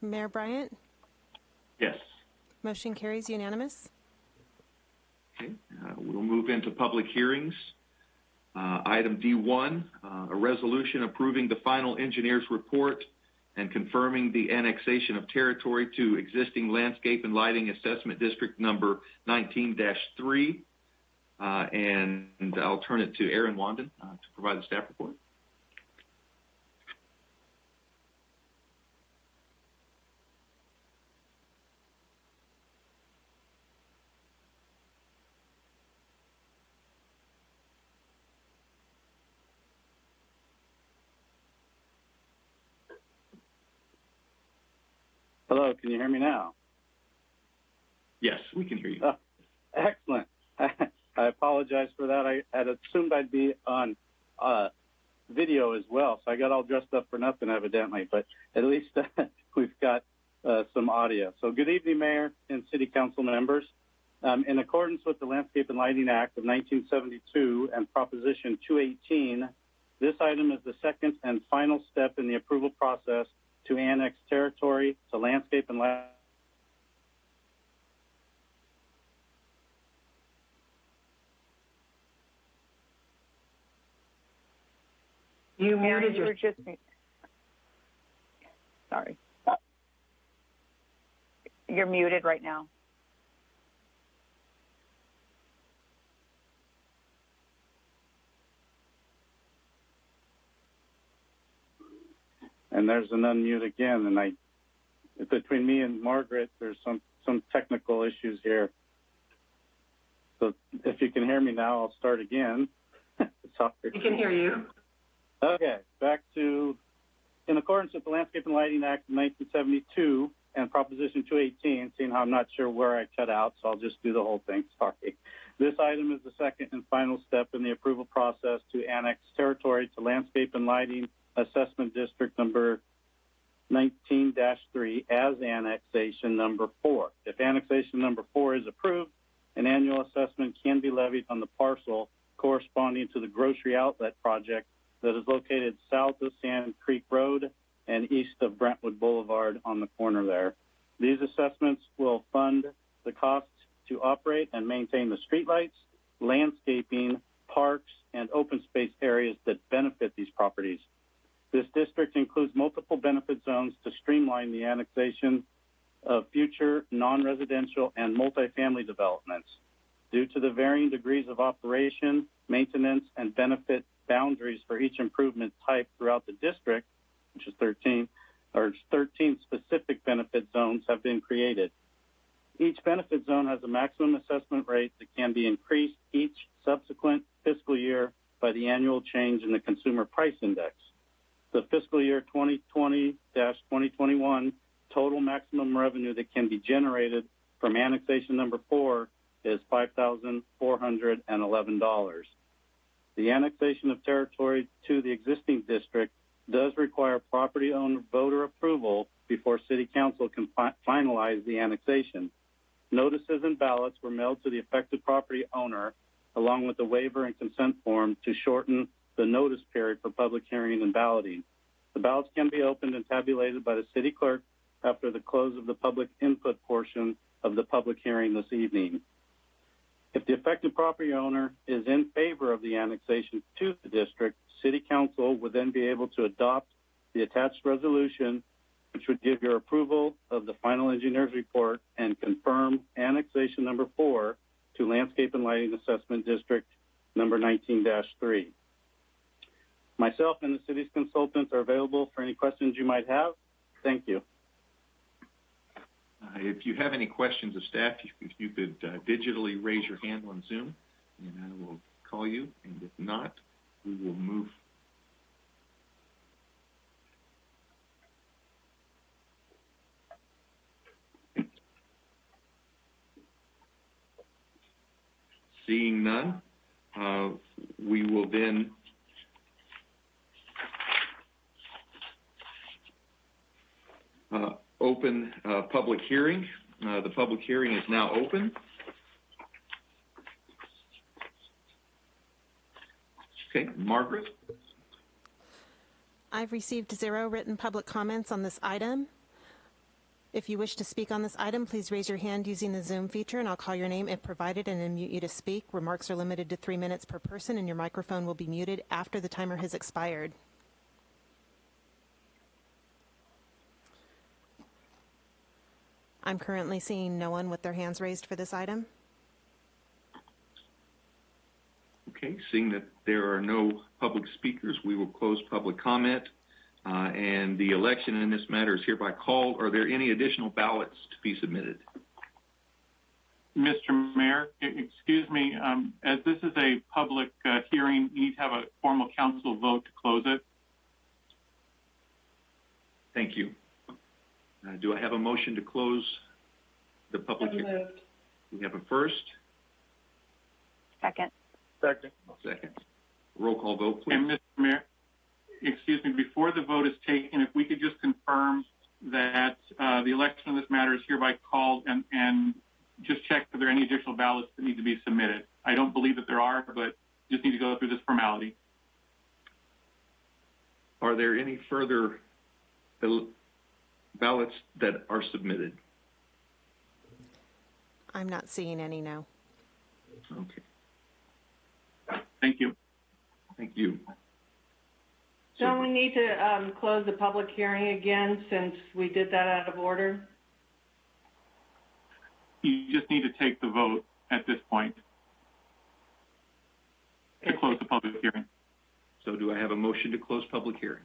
Mayor Bryant? Yes. Motion carries unanimous. Okay, we'll move into public hearings. Item D1, a resolution approving the final engineer's report and confirming the annexation of territory to existing landscape and lighting assessment district number 19-3. And I'll turn it to Aaron Wandon to provide the staff report. Hello, can you hear me now? Yes, we can hear you. Oh, excellent. I apologize for that. I had assumed I'd be on video as well, so I got all dressed up for nothing evidently, but at least we've got some audio. So good evening, Mayor and City Council members. In accordance with the Landscape and Lighting Act of 1972 and Proposition 218, this item is the second and final step in the approval process to annex territory to landscape and lighting. You muted You were just. Sorry. You're muted right now. And there's an unmute again, and between me and Margaret, there's some technical issues here. So if you can hear me now, I'll start again. Sorry. We can hear you. Okay, back to, in accordance with the Landscape and Lighting Act of 1972 and Proposition 218, seeing how I'm not sure where I cut out, so I'll just do the whole thing, sorry. This item is the second and final step in the approval process to annex territory to Landscape and Lighting Assessment District number 19-3 as annexation number 4. If annexation number 4 is approved, an annual assessment can be levied on the parcel corresponding to the grocery outlet project that is located south of Sand Creek Road and east of Brentwood Boulevard on the corner there. These assessments will fund the costs to operate and maintain the streetlights, landscaping, parks, and open space areas that benefit these properties. This district includes multiple benefit zones to streamline the annexation of future non-residential and multifamily developments. Due to the varying degrees of operation, maintenance, and benefit boundaries for each improvement type throughout the district, which is 13 specific benefit zones have been created. Each benefit zone has a maximum assessment rate that can be increased each subsequent fiscal year by the annual change in the Consumer Price Index. The fiscal year 2020-2021 total maximum revenue that can be generated from annexation number 4 is $5,411. The annexation of territory to the existing district does require property owner voter approval before City Council can finalize the annexation. Notices and ballots were mailed to the affected property owner along with the waiver and consent form to shorten the notice period for public hearing and balloting. The ballots can be opened and tabulated by the city clerk after the close of the public input portion of the public hearing this evening. If the affected property owner is in favor of the annexation to the district, City Council would then be able to adopt the attached resolution, which would give your approval of the final engineer's report and confirm annexation number 4 to Landscape and Lighting Assessment District number 19-3. Myself and the city's consultants are available for any questions you might have. Thank you. If you have any questions of staff, if you could digitally raise your hand on Zoom, and I will call you. And if not, we will move. Seeing none, we will then open public hearing. The public hearing is now open. Okay, Margaret? I've received 0 written public comments on this item. If you wish to speak on this item, please raise your hand using the Zoom feature, and I'll call your name if provided and unmute you to speak. Remarks are limited to 3 minutes per person, and your microphone will be muted after the timer has expired. I'm currently seeing no one with their hands raised for this item. Okay, seeing that there are no public speakers, we will close public comment, and the election in this matter is hereby called. Are there any additional ballots to be submitted? Mr. Mayor, excuse me, as this is a public hearing, you need to have a formal council vote to close it. Thank you. Do I have a motion to close the public hearing? We have a first. Second. Second. Second. Roll call vote, please. And Mr. Mayor, excuse me, before the vote is taken, if we could just confirm that the election of this matter is hereby called, and just check if there are any additional ballots that need to be submitted. I don't believe that there are, but just need to go through this formality. Are there any further ballots that are submitted? I'm not seeing any, no. Okay. Thank you. Thank you. Don't we need to close the public hearing again since we did that out of order? You just need to take the vote at this point to close the public hearing. So do I have a motion to close public hearing?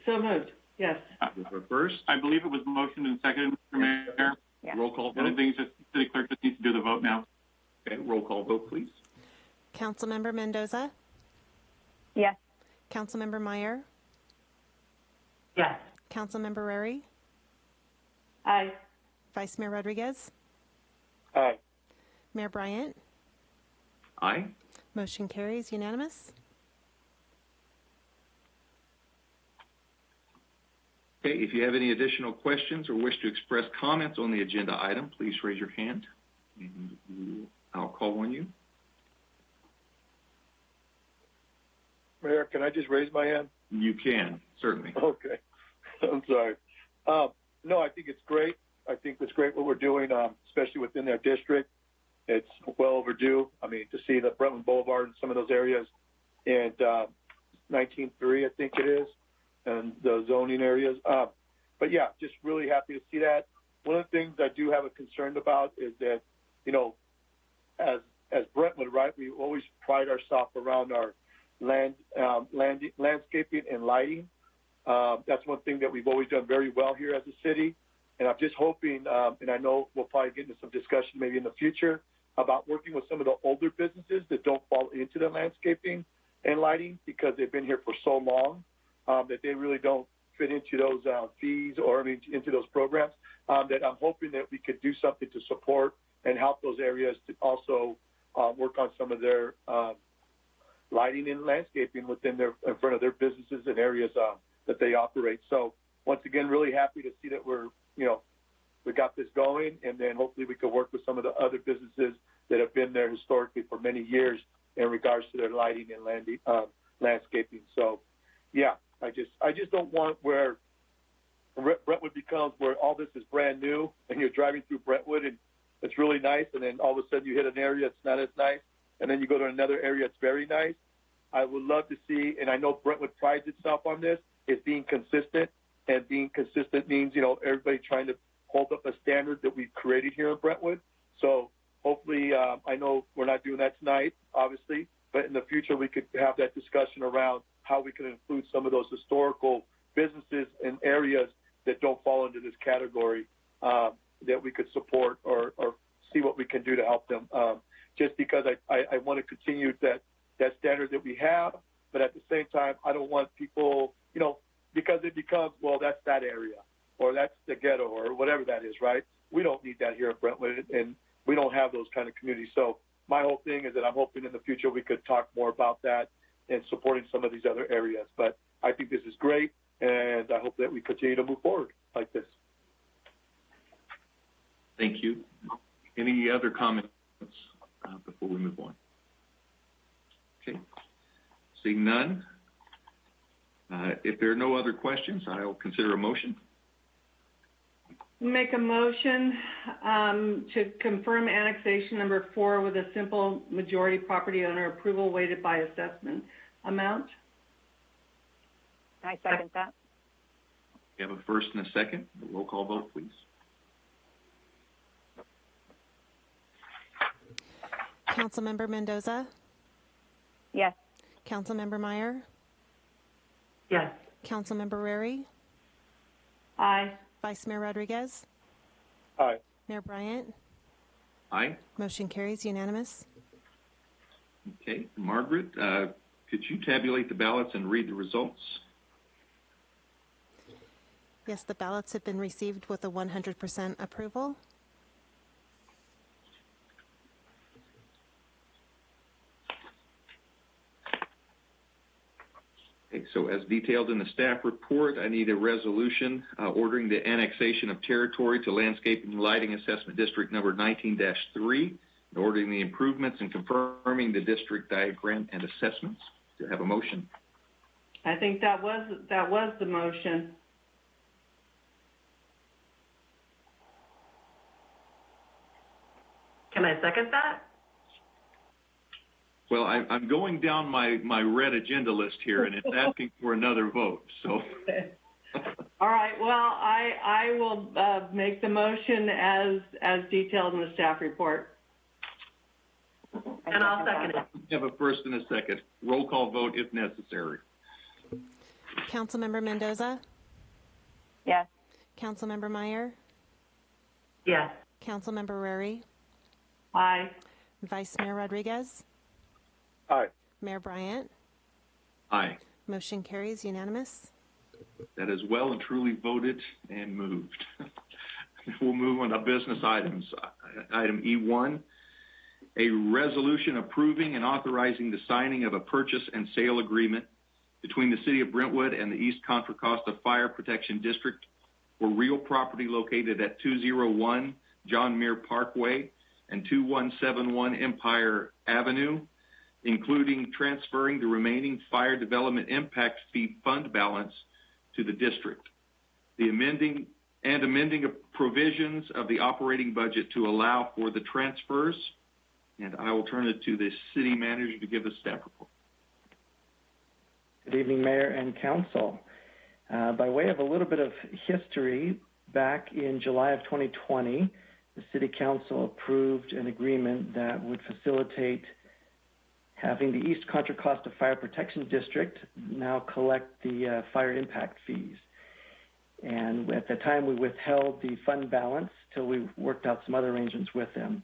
So moved, yes. First. I believe it was motioned and seconded, Mr. Mayor. Yeah. Roll call And I vote. think just city clerk just needs to do the vote now. Okay, roll call vote, please. Councilmember Mendoza? Yes. Councilmember Meyer? Yes. Councilmember Rary? Aye. Vice Mayor Rodriguez? Aye. Mayor Bryant? Aye. Motion carries unanimous. Okay, if you have any additional questions or wish to express comments on the agenda item, please raise your hand, and I'll call on you. Mayor, can I just raise my hand? You can, certainly. Okay. I'm sorry. No, I think it's great. I think it's great what we're doing, especially within their district. It's well overdue. I mean, to see the Brentwood Boulevard and some of those areas and 19.3, I think it is, and the zoning areas. But yeah, just really happy to see that. One of the things I do have a concern about is that, you know, as Brentwood, right, we always pride ourselves around our landscaping and lighting. That's one thing that we've always done very well here as a city. And I'm just hoping, and I know we'll probably get into some discussion maybe in the future about working with some of the older businesses that don't fall into the landscaping and lighting because they've been here for so long that they really don't fit into those fees or into those programs. That I'm hoping that we could do something to support and help those areas to also work on some of their lighting and landscaping within in front of their businesses and areas that they operate. So once again, really happy to see that we got this going, and then hopefully we could work with some of the other businesses that have been there historically for many years in regards to their lighting and landscaping. So, yeah, I just don't want where Brentwood becomes where all this is brand new, and you're driving through Brentwood and it's really nice, and then all of a sudden you hit an area that's not as nice, and then you go to another area that's very nice. I would love to see, and I know Brentwood prides itself on this, is being consistent. And being consistent means, everybody trying to hold up a standard that we've created here in Brentwood. So hopefully, I know we're not doing that tonight, obviously, but in the future we could have that discussion around how we can include some of those historical businesses and areas that don't fall into this category that we could support or see what we can do to help them. Just because I want to continue that standard that we have, but at the same time, I don't want people, because it becomes, well, that's that area, or that's the ghetto, or whatever that is, right? We don't need that here in Brentwood, and we don't have those kind of communities. So my whole thing is that I'm hoping in the future we could talk more about that and supporting some of these other areas. But I think this is great, and I hope that we continue to move forward like this. Thank you. Any other comments before we move on? Okay. Seeing none. If there are no other questions, I'll consider a motion. Make a motion to confirm annexation number 4 with a simple majority property owner approval weighted by assessment amount. I second that. We have a first and a second. A roll call vote, please. Councilmember Mendoza? Yes. Councilmember Meyer? Yes. Councilmember Rary? Aye. Vice Mayor Rodriguez? Aye. Mayor Bryant? Aye. Motion carries unanimous. Okay. Margaret, could you tabulate the ballots and read the results? Yes, the ballots have been received with a 100% approval. Okay, so as detailed in the staff report, I need a resolution ordering the annexation of territory to Landscape and Lighting Assessment District number 19-3, and ordering the improvements and confirming the district diagram and assessments. Do you have a motion? I think that was the motion. Can I second that? Well, I'm going down my red agenda list here, and it's asking for another vote. So, All right. Well, I will make the motion as detailed in the staff report. And I'll second it. we have a first and a second. Roll call vote if necessary. Councilmember Mendoza? Yes. Councilmember Meyer? Yes. Councilmember Rary? Aye. Vice Mayor Rodriguez? Aye. Mayor Bryant? Aye. Motion carries unanimous. That is well and truly voted and moved. We'll move on to business items. Item E1, a resolution approving and authorizing the signing of a purchase and sale agreement between the City of Brentwood and the East Contra Costa Fire Protection District for real property located at 201 John Muir Parkway and 2171 Empire Avenue, including transferring the remaining fire development impact fee fund balance to the district. The amending provisions of the operating budget to allow for the transfers. And I will turn it to the city manager to give the staff report. Good evening, Mayor and Council. By way of a little bit of history, back in July of 2020, the City Council approved an agreement that would facilitate having the East Contra Costa Fire Protection District now collect the fire impact fees. And at the time, we withheld the fund balance till we worked out some other arrangements with them.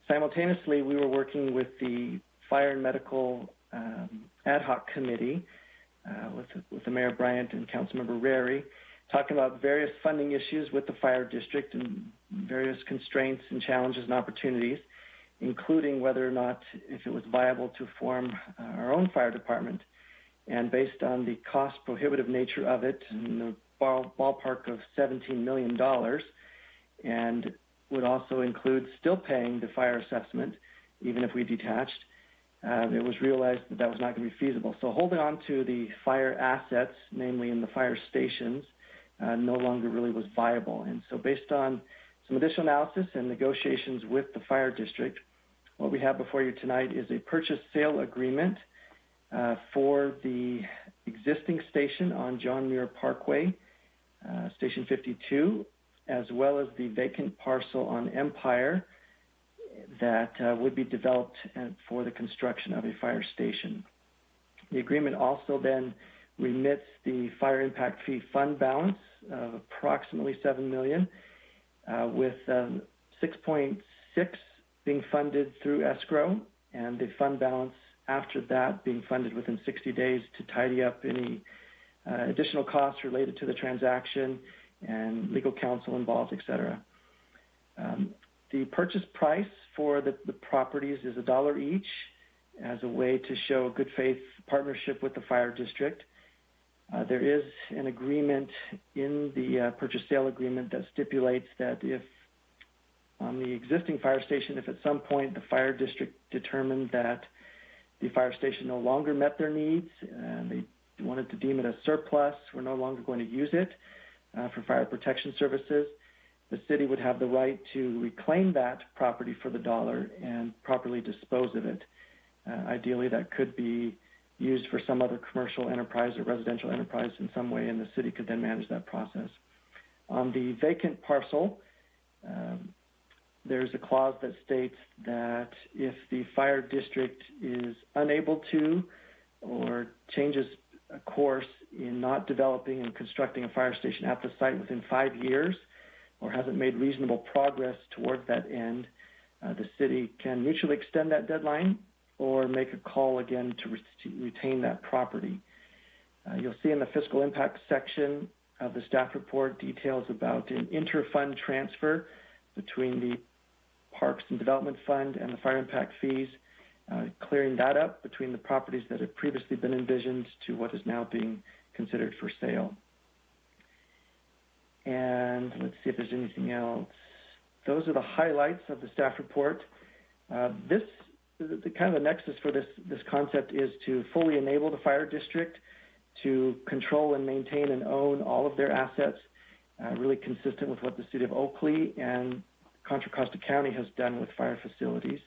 Simultaneously, we were working with the Fire and Medical Ad Hoc Committee with the Mayor Bryant and Councilmember Rary, talking about various funding issues with the fire district and various constraints and challenges and opportunities, including whether or not if it was viable to form our own fire department. And based on the cost prohibitive nature of it, in the ballpark of $17 million, and would also include still paying the fire assessment, even if we detached, it was realized that that was not going to be feasible. So holding on to the fire assets, namely in the fire stations, no longer really was viable. And so based on some additional analysis and negotiations with the fire district, what we have before you tonight is a purchase sale agreement for the existing station on John Muir Parkway, Station 52, as well as the vacant parcel on Empire that would be developed for the construction of a fire station. The agreement also then remits the fire impact fee fund balance of approximately $7 million, with 6.6 being funded through escrow, and the fund balance after that being funded within 60 days to tidy up any additional costs related to the transaction and legal counsel involved, et cetera. The purchase price for the properties is $1 each as a way to show a good faith partnership with the fire district. There is an agreement in the purchase sale agreement that stipulates that if on the existing fire station, if at some point the fire district determined that the fire station no longer met their needs and they wanted to deem it a surplus, we're no longer going to use it for fire protection services, the city would have the right to reclaim that property for the dollar and properly dispose of it. Ideally, that could be used for some other commercial enterprise or residential enterprise in some way, and the city could then manage that process. On the vacant parcel, there's a clause that states that if the fire district is unable to or changes a course in not developing and constructing a fire station at the site within 5 years or hasn't made reasonable progress towards that end, the city can mutually extend that deadline or make a call again to retain that property. You'll see in the fiscal impact section of the staff report details about an inter-fund transfer between the Parks and Development Fund and the fire impact fees, clearing that up between the properties that have previously been envisioned to what is now being considered for sale. And let's see if there's anything else. Those are the highlights of the staff report. The kind of the nexus for this concept is to fully enable the fire district to control and maintain and own all of their assets, really consistent with what the city of Oakley and Contra Costa County has done with fire facilities.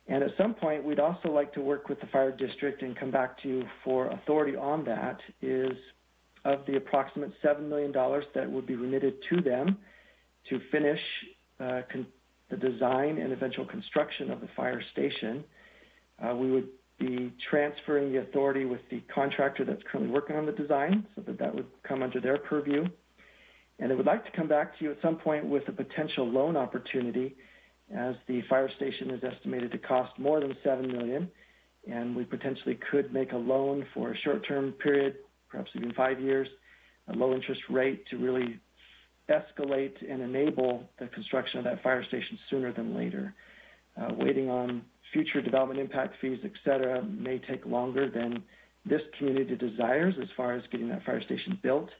And at some point, we'd also like to work with the fire district and come back to you for authority on that, is of the approximate $7 million that would be remitted to them to finish the design and eventual construction of the fire station. We would be transferring the authority with the contractor that's currently working on the design so that would come under their purview. And I would like to come back to you at some point with a potential loan opportunity, as the fire station is estimated to cost more than $7 million, and we potentially could make a loan for a short-term period, perhaps even 5 years, a low interest rate to really escalate and enable the construction of that fire station sooner than later. Waiting on future development impact fees, et cetera, may take longer than this community desires as far as getting that fire station built.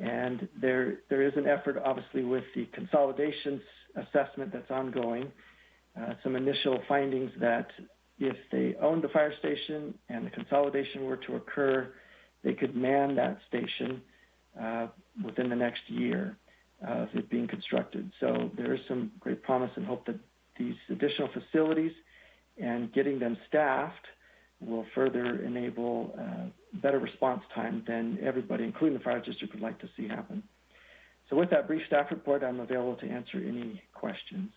And there is an effort, obviously, with the consolidation assessment that's ongoing, some initial findings that if they owned the fire station and the consolidation were to occur, they could man that station within the next year of it being constructed. So there is some great promise and hope that these additional facilities and getting them staffed will further enable better response time than everybody, including the fire district, would like to see happen. So with that brief staff report, I'm available to answer any questions.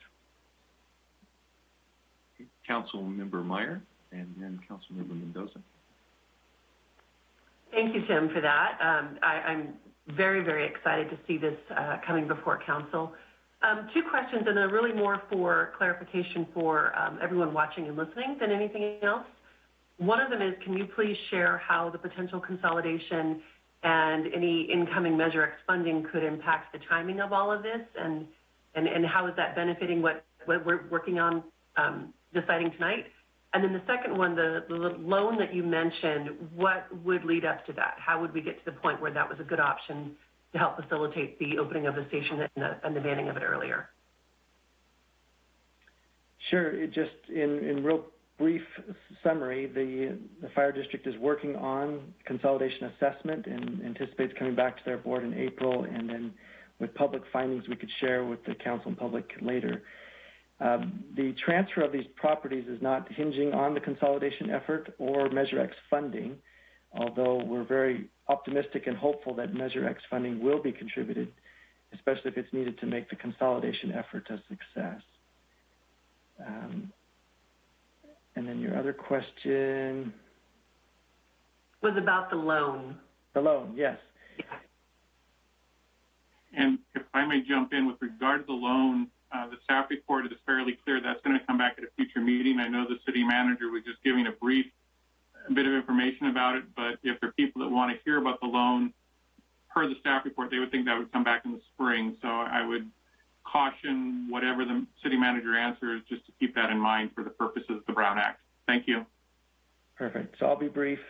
Councilmember Meyer and then Councilmember Mendoza. Thank you, Tim, for that. I'm very, very excited to see this coming before council. Two questions, and they're really more for clarification for everyone watching and listening than anything else. One of them is, can you please share how the potential consolidation and any incoming Measure X funding could impact the timing of all of this, and how is that benefiting what we're working on deciding tonight? And then the second one, the loan that you mentioned, what would lead up to that? How would we get to the point where that was a good option to help facilitate the opening of the station and the banning of it earlier? Sure. Just in real brief summary, the fire district is working on consolidation assessment and anticipates coming back to their board in April, and then with public findings we could share with the council and public later. The transfer of these properties is not hinging on the consolidation effort or Measure X funding, although we're very optimistic and hopeful that Measure X funding will be contributed, especially if it's needed to make the consolidation effort a success. And then your other question was about the loan. The loan, yes. Yeah. And if I may jump in with regard to the loan, the staff report is fairly clear that's going to come back at a future meeting. I know the city manager was just giving a bit of information about it, but if there are people that want to hear about the loan per the staff report, they would think that would come back in the spring. So I would caution whatever the city manager answers just to keep that in mind for the purposes of the Brown Act. Thank you. Perfect. So I'll be brief.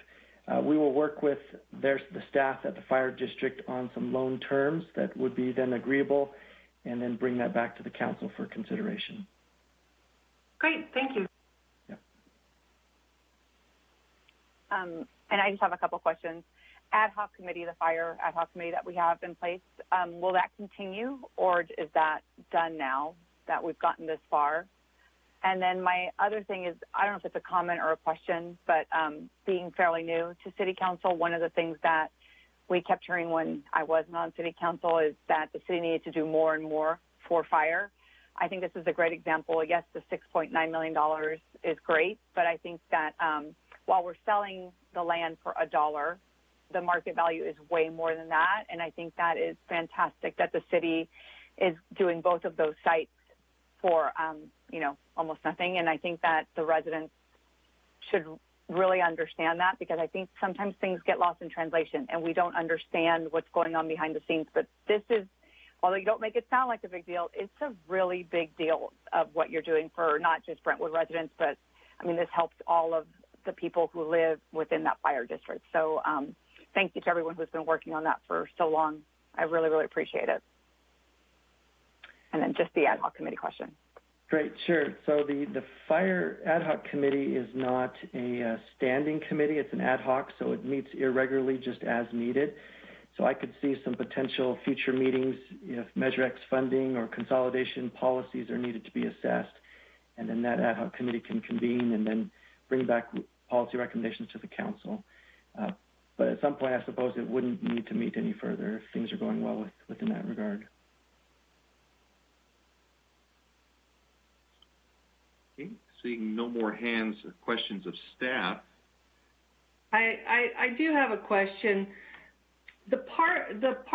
We will work with the staff at the fire district on some loan terms that would be then agreeable, and then bring that back to the council for consideration. Great. Thank you. And I just have a couple questions. ad hoc committee, the fire ad hoc committee that we have in place, will that continue, or is that done now that we've gotten this far? And then my other thing is, I don't know if it's a comment or a question, but being fairly new to City Council, one of the things that we kept hearing when I wasn't on City Council is that the city needed to do more and more for fire. I think this is a great example. Yes, the $6.9 million is great, but I think that while we're selling the land for $1, the market value is way more than that, and I think that is fantastic that the city is doing both of those sites for, almost nothing, and I think that the residents should really understand that, because I think sometimes things get lost in translation, and we don't understand what's going on behind the scenes, but this is, although you don't make it sound like a big deal, it's a really big deal of what you're doing for not just Brentwood residents, but, this helps all of the people who live within that fire district. So thank you to everyone who's been working on that for so long. I really, really appreciate it. And then just the ad hoc committee question. Great, sure. So the fire ad hoc committee is not a standing committee. It's an ad hoc, so it meets irregularly just as needed. So I could see some potential future meetings if Measure X funding or consolidation policies are needed to be assessed, and then that ad hoc committee can convene and then bring back policy recommendations to the council. But at some point, I suppose it wouldn't need to meet any further if things are going well within that regard. Okay. Seeing no more hands or questions of staff. I do have a question. The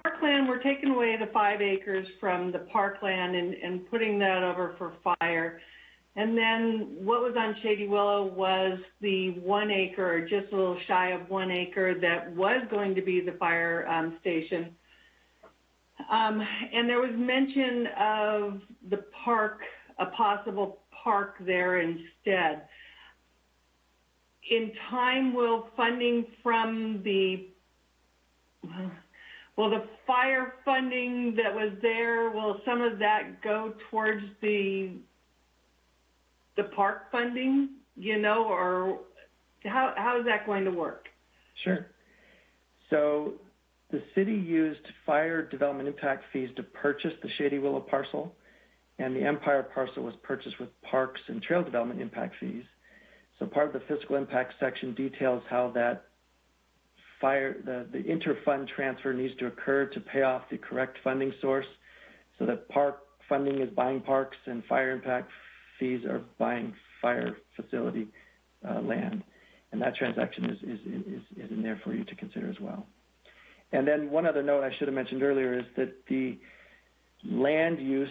parkland, we're taking away the 5 acres from the parkland and putting that over for fire. And then what was on Shady Willow was the 1 acre, just a little shy of 1 acre, that was going to be the fire station. And there was mention of the park, a possible park there instead. In time, will funding from the fire funding that was there, will some of that go towards the park funding, or how is that going to work? Sure. So the city used fire development impact fees to purchase the Shady Willow parcel, and the Empire parcel was purchased with parks and trail development impact fees. So part of the fiscal impact section details how that the inter-fund transfer needs to occur to pay off the correct funding source, so that park funding is buying parks and fire impact fees are buying fire facility land. And that transaction is in there for you to consider as well. And then one other note I should have mentioned earlier is that the land use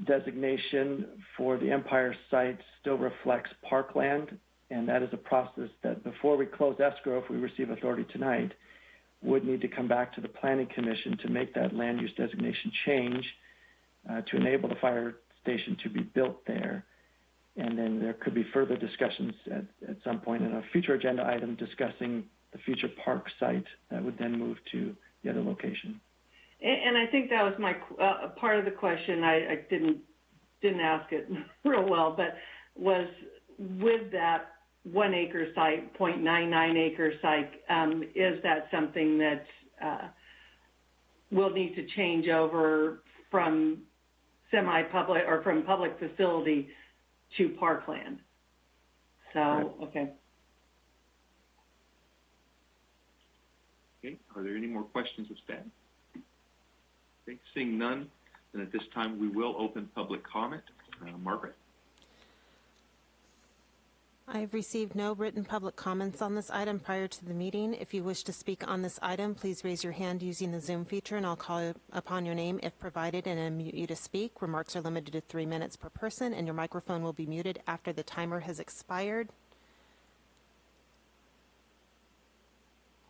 designation for the Empire site still reflects parkland, and that is a process that before we close escrow, if we receive authority tonight, would need to come back to the Planning Commission to make that land use designation change to enable the fire station to be built there. And then there could be further discussions at some point in a future agenda item discussing the future park site that would then move to the other location. And I think that was my part of the question. I didn't ask it real well, but was with that 1 acre site, 0.99 acre site, is that something that will need to change over from semi-public or from public facility to parkland? So, right. Okay. Okay. Are there any more questions of staff? Okay. Seeing none, then at this time we will open public comment. Margaret? I've received no written public comments on this item prior to the meeting. If you wish to speak on this item, please raise your hand using the Zoom feature, and I'll call upon your name if provided and unmute you to speak. Remarks are limited to 3 minutes per person, and your microphone will be muted after the timer has expired.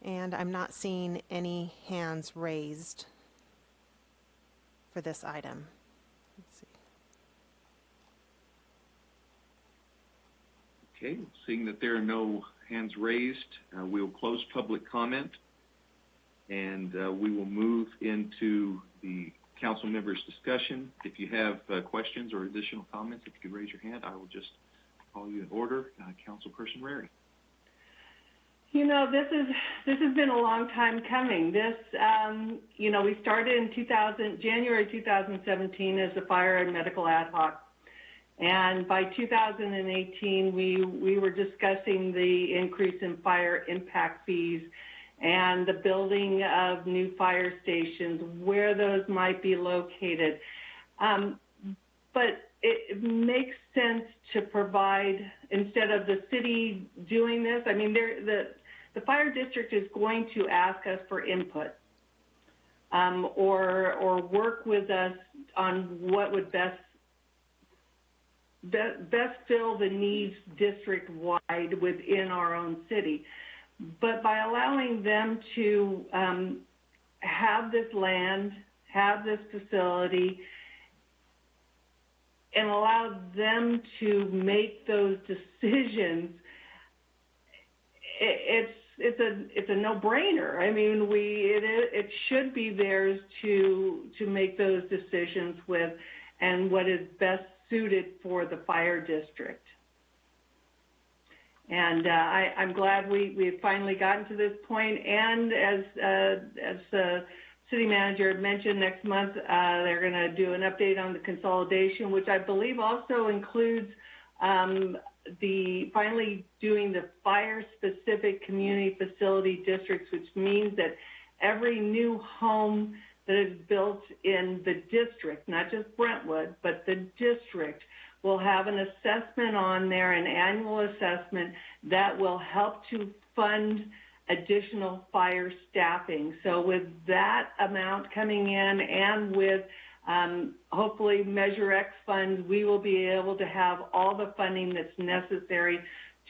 And I'm not seeing any hands raised for this item. Let's see. Okay, seeing that there are no hands raised, we will close public comment, and we will move into the council members' discussion. If you have questions or additional comments, if you could raise your hand, I will just call you in order. Councilperson Rary. You know, this has been a long time coming. This, you know, we started in January 2017 as the fire and medical ad hoc. And by 2018, we were discussing the increase in fire impact fees and the building of new fire stations, where those might be located. But it makes sense to provide, instead of the city doing this, I mean, the fire district is going to ask us for input or work with us on what would best fill the needs district-wide within our own city. But by allowing them to have this land, have this facility, and allow them to make those decisions, it's a no-brainer. I mean, it should be theirs to make those decisions with, and what is best suited for the fire district. And I'm glad we've finally gotten to this point. And as the city manager had mentioned, next month they're going to do an update on the consolidation, which I believe also includes finally doing the fire-specific community facility districts, which means that every new home that is built in the district, not just Brentwood, but the district, will have an assessment on there, an annual assessment that will help to fund additional fire staffing. So with that amount coming in and with hopefully Measure X funds, we will be able to have all the funding that's necessary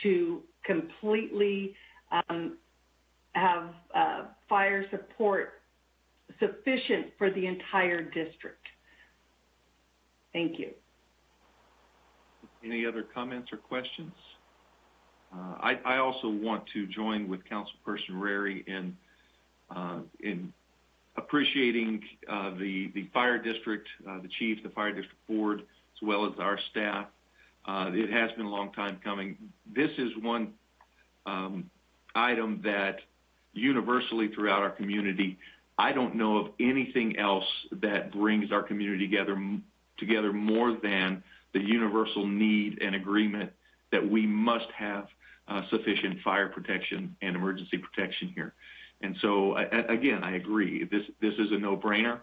to completely have fire support sufficient for the entire district. Thank you. Any other comments or questions? I also want to join with Councilperson Rary in appreciating the fire district, the chief, the fire district board, as well as our staff. It has been a long time coming. This is one item that universally throughout our community, I don't know of anything else that brings our community together more than the universal need and agreement that we must have sufficient fire protection and emergency protection here. And so, again, I agree. This is a no-brainer,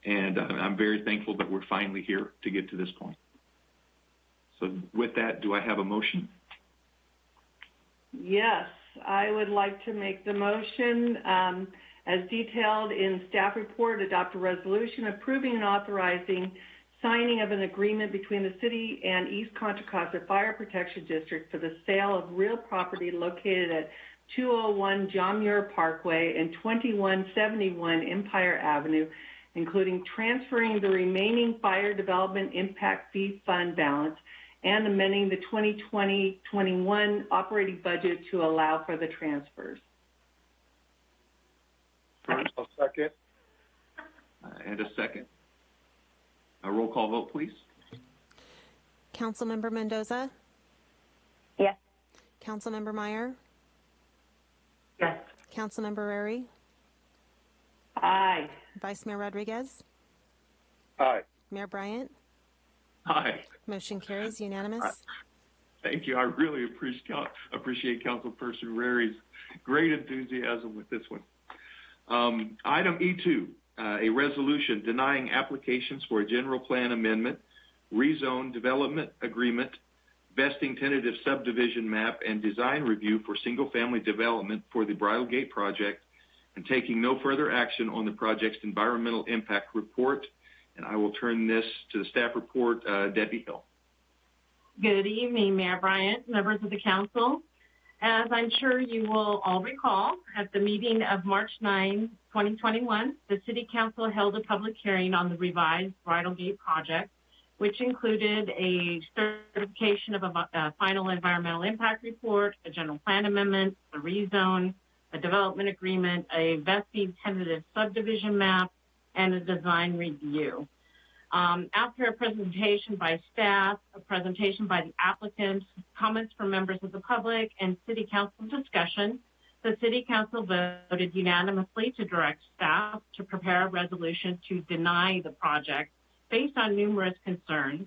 and I'm very thankful that we're finally here to get to this point. So with that, do I have a motion? Yes, I would like to make the motion. As detailed in staff report, adopt a resolution approving and authorizing signing of an agreement between the city and East Contra Costa Fire Protection District for the sale of real property located at 201 John Muir Parkway and 2171 Empire Avenue, including transferring the remaining fire development impact fee fund balance and amending the 2020-21 operating budget to allow for the transfers. I'll second. And a second. A roll call vote, please. Councilmember Mendoza? Yes. Councilmember Meyer? Yes. Councilmember Rary? Aye. Vice Mayor Rodriguez? Aye. Mayor Bryant? Aye. Motion carries unanimous. Thank you. I really appreciate Councilperson Rary's great enthusiasm with this one. Item E2, a resolution denying applications for a general plan amendment, rezone development agreement, vesting tentative subdivision map, and design review for single-family development for the Bridle Gate project, and taking no further action on the project's environmental impact report. And I will turn this to the staff report, Debbie Hill. Good evening, Mayor Bryant, members of the council. As I'm sure you will all recall, at the meeting of March 9, 2021, the City Council held a public hearing on the revised Bridle Gate project, which included a certification of a final environmental impact report, a general plan amendment, a rezone, a development agreement, a vesting tentative subdivision map, and a design review. After a presentation by staff, a presentation by the applicants, comments from members of the public, and City Council discussion, the City Council voted unanimously to direct staff to prepare a resolution to deny the project based on numerous concerns,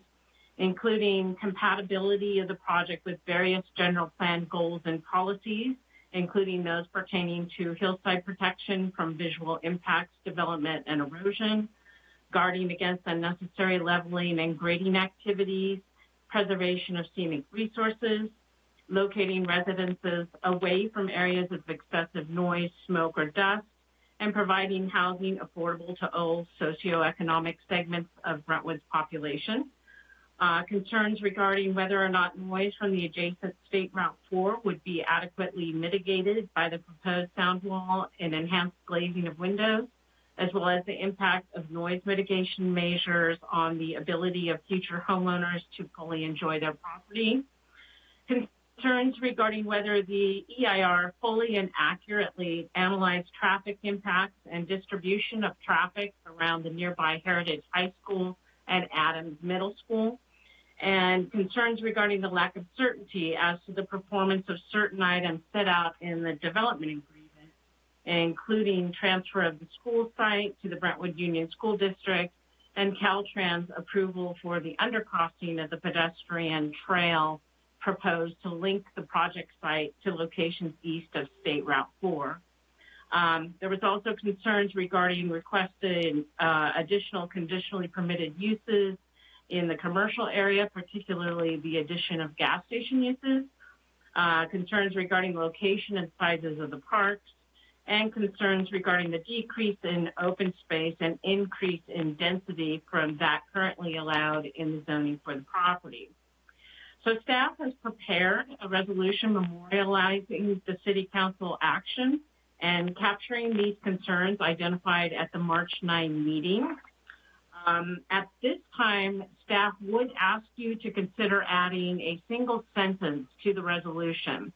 including compatibility of the project with various general plan goals and policies, including those pertaining to hillside protection from visual impacts, development, and erosion, guarding against unnecessary leveling and grading activities, preservation of scenic resources, locating residences away from areas of excessive noise, smoke, or dust, and providing housing affordable to all socioeconomic segments of Brentwood's population. Concerns regarding whether or not noise from the adjacent State Route 4 would be adequately mitigated by the proposed sound wall and enhanced glazing of windows, as well as the impact of noise mitigation measures on the ability of future homeowners to fully enjoy their property. Concerns regarding whether the EIR fully and accurately analyzed traffic impacts and distribution of traffic around the nearby Heritage High School and Adams Middle School, and concerns regarding the lack of certainty as to the performance of certain items set out in the development agreement, including transfer of the school site to the Brentwood Union School District and Caltrans approval for the undercrossing of the pedestrian trail proposed to link the project site to locations east of State Route 4. There was also concerns regarding requested additional conditionally permitted uses in the commercial area, particularly the addition of gas station uses, concerns regarding location and sizes of the parks, and concerns regarding the decrease in open space and increase in density from that currently allowed in the zoning for the property. So staff has prepared a resolution memorializing the City Council action and capturing these concerns identified at the March 9 meeting. At this time, staff would ask you to consider adding a single sentence to the resolution.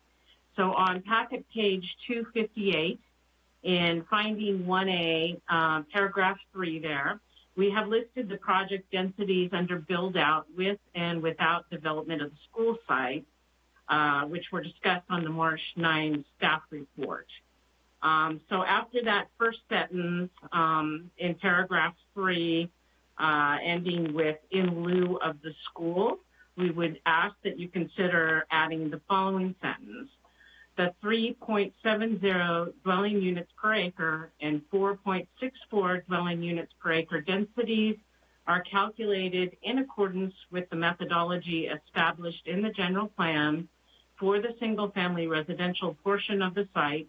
So on packet page 258, in finding 1A, paragraph 3 there, we have listed the project densities under build out with and without development of the school site, which were discussed on the March 9 staff report. So after that first sentence in paragraph 3, ending with in lieu of the school, we would ask that you consider adding the following sentence. The 3.70 dwelling units per acre and 4.64 dwelling units per acre densities are calculated in accordance with the methodology established in the general plan for the single-family residential portion of the site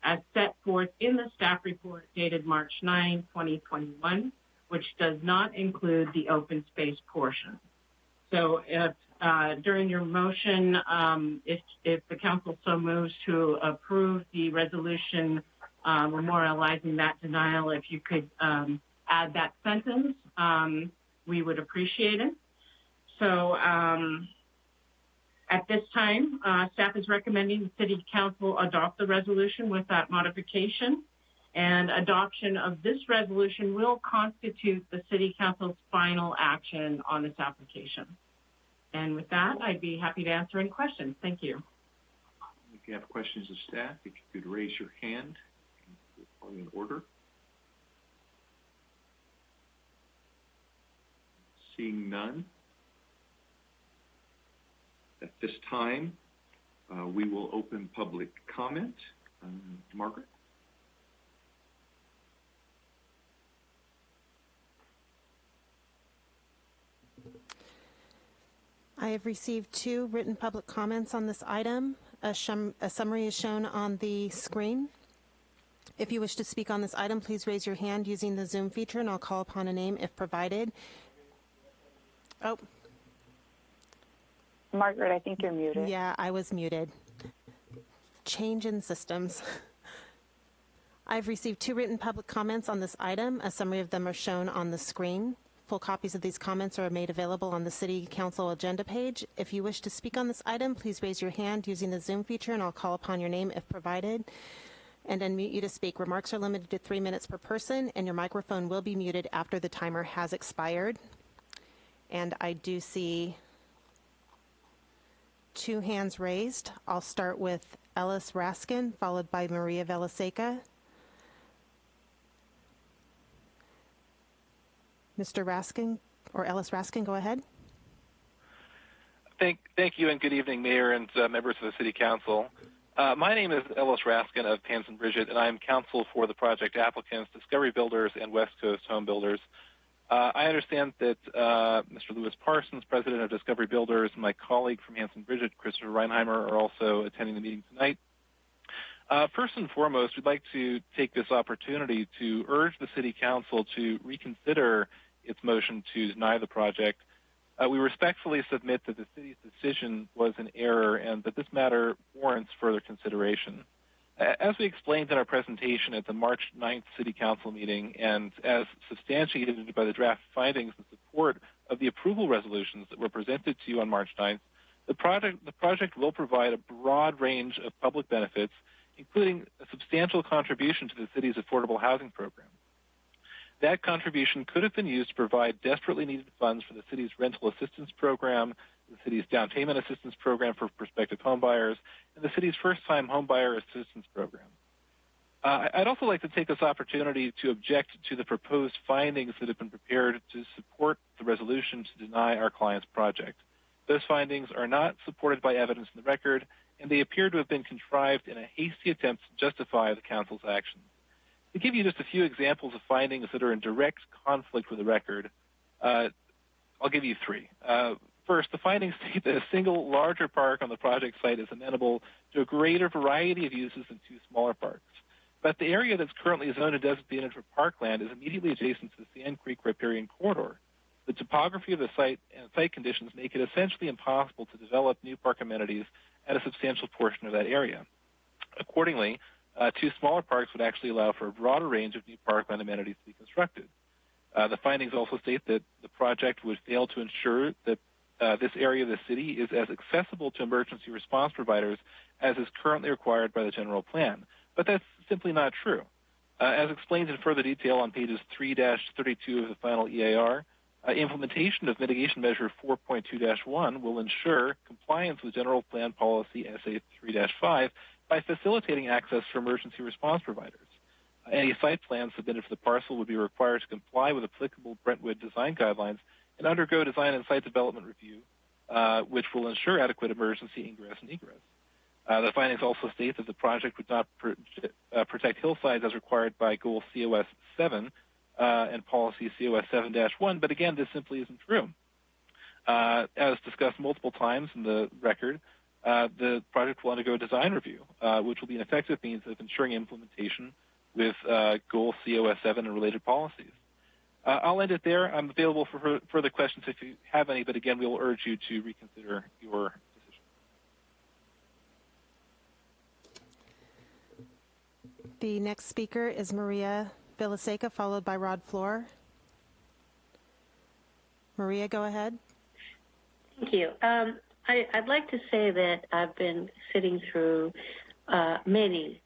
as set forth in the staff report dated March 9, 2021, which does not include the open space portion. So if during your motion, if the council so moves to approve the resolution memorializing that denial, if you could add that sentence, we would appreciate it. So at this time, staff is recommending the City Council adopt the resolution with that modification, and adoption of this resolution will constitute the City Council's final action on this application. And with that, I'd be happy to answer any questions. Thank you. If you have questions of staff, if you could raise your hand in order. Seeing none. At this time, we will open public comment. Margaret? I have received 2 written public comments on this item. A summary is shown on the screen. If you wish to speak on this item, please raise your hand using the Zoom feature, and I'll call upon a name if provided. Oh. Margaret, I think you're muted. Yeah, I was muted. Change in systems. I've received 2 written public comments on this item. A summary of them are shown on the screen. Full copies of these comments are made available on the City Council agenda page. If you wish to speak on this item, please raise your hand using the Zoom feature, and I'll call upon your name if provided and unmute you to speak. Remarks are limited to 3 minutes per person, and your microphone will be muted after the timer has expired. And I do see 2 hands raised. I'll start with Ellis Raskin, followed by Maria Villaseca. Mr. Raskin, or Ellis Raskin, go ahead. Thank you, and good evening, Mayor and members of the City Council. My name is Ellis Raskin of Hanson Bridget, and I'm counsel for the project applicants, Discovery Builders and West Coast Home Builders. I understand that Mr. Lewis Parsons, president of Discovery Builders, and my colleague from Hanson Bridget, Christopher Reinheimer, are also attending the meeting tonight. First and foremost, we'd like to take this opportunity to urge the City Council to reconsider its motion to deny the project. We respectfully submit that the City's decision was an error and that this matter warrants further consideration. As we explained in our presentation at the March 9th City Council meeting, and as substantiated by the draft findings in support of the approval resolutions that were presented to you on March 9th, the project will provide a broad range of public benefits, including a substantial contribution to the city's affordable housing program. That contribution could have been used to provide desperately needed funds for the city's rental assistance program, the city's down payment assistance program for prospective homebuyers, and the city's first-time homebuyer assistance program. I'd also like to take this opportunity to object to the proposed findings that have been prepared to support the resolution to deny our client's project. Those findings are not supported by evidence in the record, and they appear to have been contrived in a hasty attempt to justify the Council's actions. To give you just a few examples of findings that are in direct conflict with the record, I'll give you 3. First, the findings state that a single larger park on the project site is amenable to a greater variety of uses than 2 smaller parks. But the area that's currently zoned and designated for parkland is immediately adjacent to the Sand Creek riparian corridor. The topography of the site and site conditions make it essentially impossible to develop new park amenities at a substantial portion of that area. Accordingly, 2 smaller parks would actually allow for a broader range of new parkland amenities to be constructed. The findings also state that the project would fail to ensure that this area of the city is as accessible to emergency response providers as is currently required by the general plan. But that's simply not true. As explained in further detail on pages 3-32 of the final EAR, implementation of mitigation measure 4.2-1 will ensure compliance with general plan policy SA 3-5 by facilitating access for emergency response providers. Any site plan submitted for the parcel would be required to comply with applicable Brentwood design guidelines and undergo design and site development review, which will ensure adequate emergency ingress and egress. The findings also state that the project would not protect hillsides as required by Goal COS 7 and Policy COS 7-1, but again, this simply isn't true. As discussed multiple times in the record, the project will undergo a design review, which will be an effective means of ensuring implementation with Goal COS 7 and related policies. I'll end it there. I'm available for further questions if you have any, but again, we will urge you to reconsider your decision. The next speaker is Maria Villaseca, followed by Rod Floor. Maria, go ahead. Thank you. I'd like to say that I've been sitting through many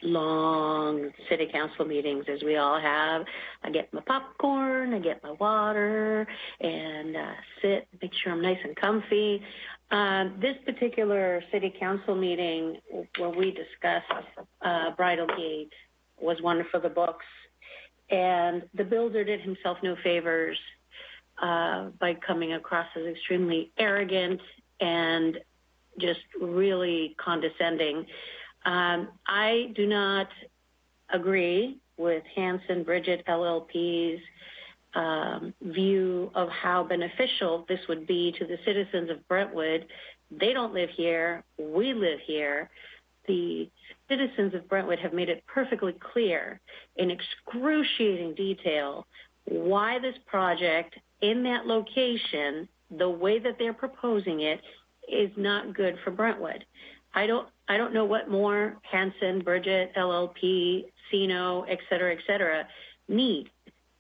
long city council meetings, as we all have. I get my popcorn, I get my water, and sit, make sure I'm nice and comfy. This particular city council meeting where we discussed Bridle Gate was one for the books, and the builder did himself no favors by coming across as extremely arrogant and just really condescending. I do not agree with Hanson Bridget LLP's view of how beneficial this would be to the citizens of Brentwood. They don't live here. We live here. The citizens of Brentwood have made it perfectly clear in excruciating detail why this project in that location, the way that they're proposing it, is not good for Brentwood. I don't know what more Hanson, Bridget, LLP, CINO, et cetera, need.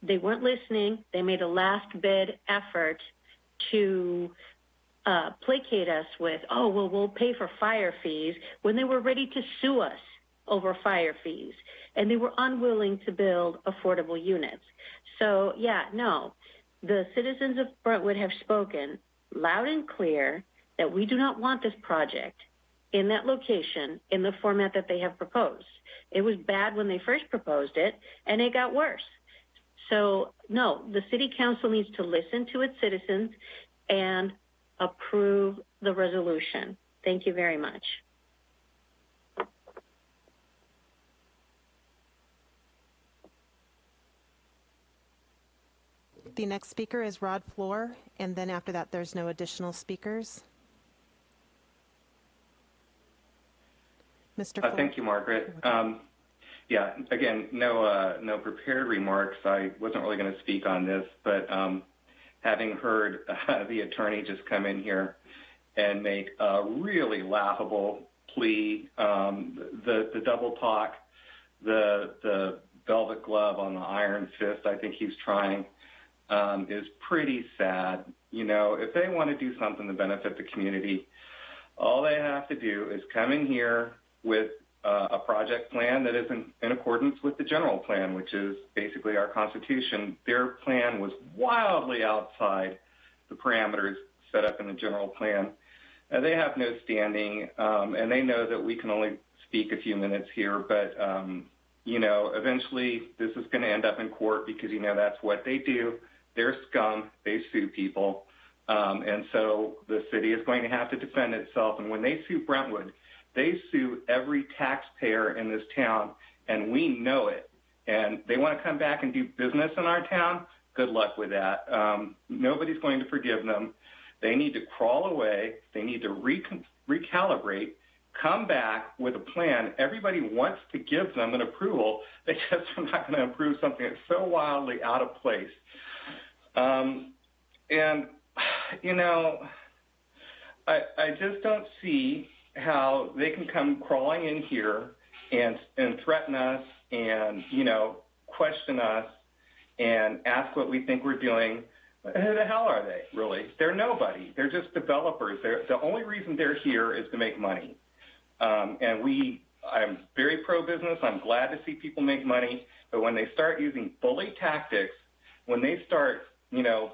They weren't listening. They made a last bid effort to placate us with, oh, well, we'll pay for fire fees, when they were ready to sue us over fire fees. And they were unwilling to build affordable units. So, yeah, no. the citizens of Brentwood have spoken loud and clear that we do not want this project in that location in the format that they have proposed. It was bad when they first proposed it, and it got worse. So, no, the city council needs to listen to its citizens and approve the resolution. Thank you very much. The next speaker is Rod Floor, and then after that, there's no additional speakers. Mr. Floor. Thank you, Margaret. Yeah, again, no prepared remarks. I wasn't really going to speak on this, but having heard the attorney just come in here and make a really laughable plea, the double talk, the velvet glove on the iron fist I think he's trying, is pretty sad. You know, if they want to do something to benefit the community, all they have to do is come in here with a project plan that is in accordance with the general plan, which is basically our Constitution. Their plan was wildly outside the parameters set up in the general plan. They have no standing, and they know that we can only speak a few minutes here, but, you know, eventually this is going to end up in court because, you know, that's what they do. They're scum. They sue people. And so the city is going to have to defend itself. And when they sue Brentwood, they sue every taxpayer in this town, and we know it. And they want to come back and do business in our town. Good luck with that. Nobody's going to forgive them. They need to crawl away. They need to recalibrate, come back with a plan. Everybody wants to give them an approval. They just are not going to approve something that's so wildly out of place. And, you know, I just don't see how they can come crawling in here and threaten us and, you know, question us and ask what we think we're doing. Who the hell are they, really? They're nobody. They're just developers. The only reason they're here is to make money. And I'm very pro-business. I'm glad to see people make money. But when they start using bully tactics, when they start, you know,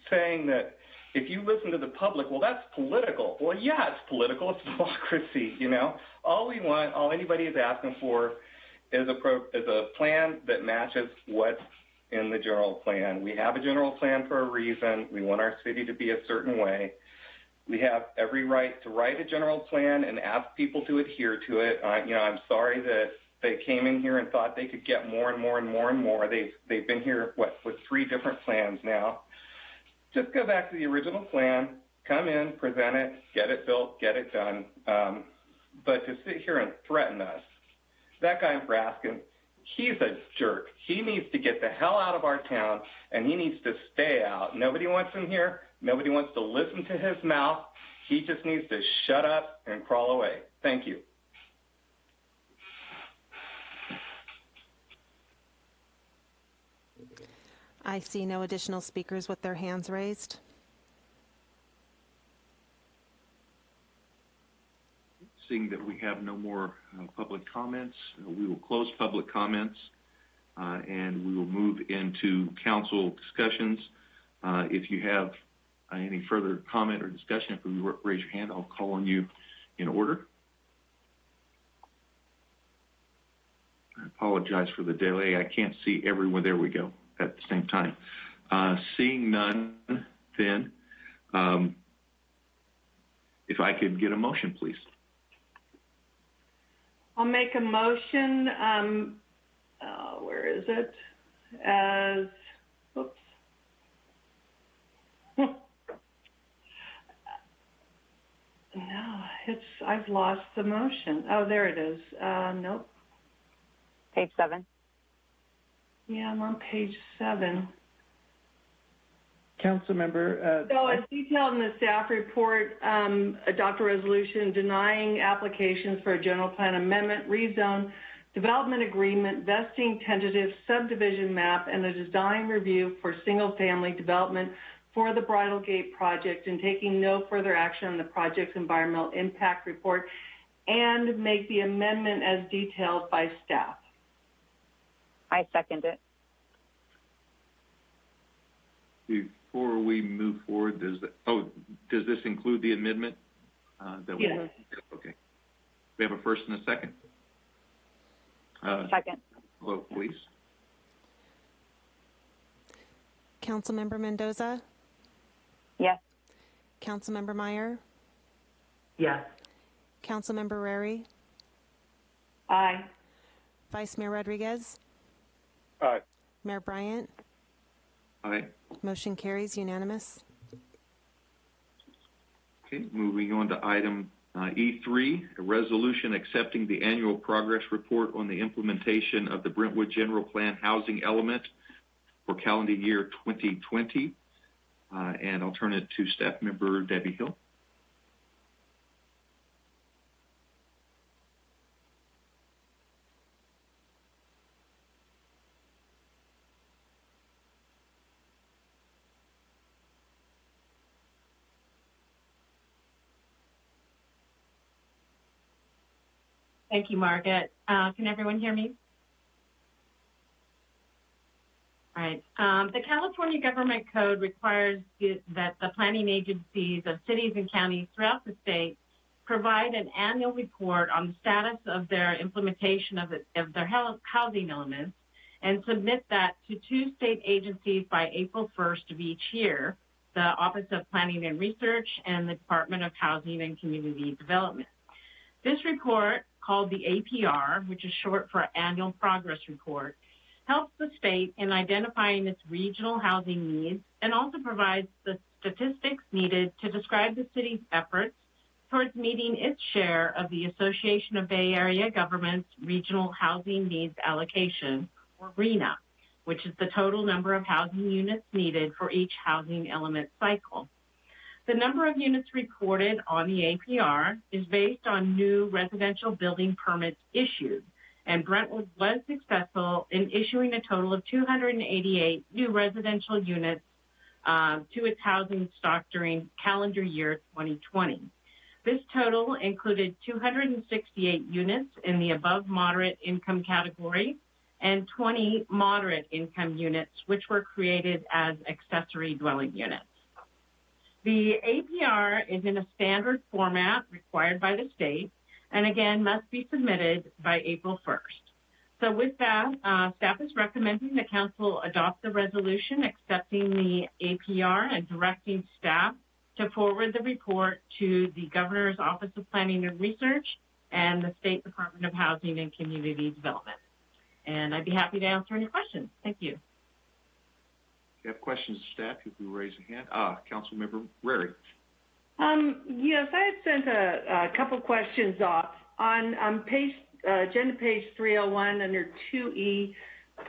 saying that if you listen to the public, well, that's political. Well, yeah, it's political. It's democracy, you know. All anybody is asking for is a plan that matches what's in the general plan. We have a general plan for a reason. We want our city to be a certain way. We have every right to write a general plan and ask people to adhere to it. You know, I'm sorry that they came in here and thought they could get more and more and more and more. They've been here, with 3 different plans now. Just go back to the original plan, come in, present it, get it built, get it done. But to sit here and threaten us, that guy Raskin, he's a jerk. He needs to get the hell out of our town, and he needs to stay out. Nobody wants him here. Nobody wants to listen to his mouth. He just needs to shut up and crawl away. Thank you. I see no additional speakers with their hands raised. Seeing that we have no more public comments, we will close public comments and we will move into council discussions. If you have any further comment or discussion, if you raise your hand, I'll call on you in order. I apologize for the delay. I can't see everyone. There we go. At the same time. Seeing none, then, if I could get a motion, please. I'll make a motion, where is it? As, oops. No, I've lost the motion. Oh, there it is. Nope. Page 7. Yeah, I'm on page 7. Councilmember. So as detailed in the staff report, adopt a resolution denying applications for a general plan amendment, rezone, development agreement, vesting tentative subdivision map, and a design review for single-family development for the Bridle Gate project, and taking no further action on the project's environmental impact report, and make the amendment as detailed by staff. I second it. Before we move forward, does this include the amendment? Yes. Okay. We have a first and a second. Second. Vote, please. Councilmember Mendoza? Yes. Councilmember Meyer? Yes. Councilmember Rary? Aye. Vice Mayor Rodriguez? Aye. Mayor Bryant? Aye. Motion carries unanimous. Okay, moving on to item E3, a resolution accepting the annual progress report on the implementation of the Brentwood General Plan housing element for calendar year 2020. And I'll turn it to Staff Member Debbie Hill. Thank you, Margaret. Can everyone hear me? All right. The California Government Code requires that the planning agencies of cities and counties throughout the state provide an annual report on the status of their implementation of their housing elements and submit that to two state agencies by April 1st of each year, the Office of Planning and Research and the Department of Housing and Community Development. This report, called the APR, which is short for Annual Progress Report, helps the state in identifying its regional housing needs and also provides the statistics needed to describe the city's efforts towards meeting its share of the Association of Bay Area Governments Regional Housing Needs Allocation, or RHNA, which is the total number of housing units needed for each housing element cycle. The number of units reported on the APR is based on new residential building permits issued, and Brentwood was successful in issuing a total of 288 new residential units to its housing stock during calendar year 2020. This total included 268 units in the above moderate income category and 20 moderate income units, which were created as accessory dwelling units. The APR is in a standard format required by the state and again must be submitted by April 1st. So with that, staff is recommending the council adopt the resolution accepting the APR and directing staff to forward the report to the Governor's Office of Planning and Research and the State Department of Housing and Community Development. And I'd be happy to answer any questions. Thank you. If you have questions, staff, if you raise a hand. Councilmember Rary. Yes, I had sent a couple questions off. On agenda page 301 under 2E,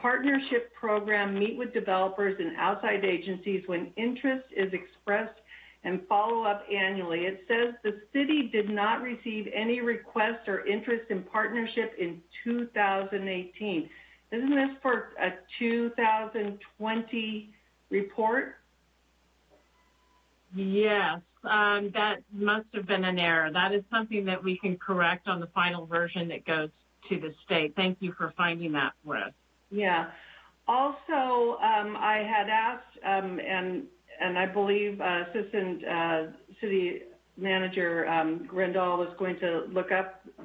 partnership program, meet with developers and outside agencies when interest is expressed and follow up annually. It says the city did not receive any requests or interest in partnership in 2018. Isn't this for a 2020 report? Yes, that must have been an error. That is something that we can correct on the final version that goes to the state. Thank you for finding that for us. Yeah. Also, I had asked, and I believe Assistant City Manager Grandal was going to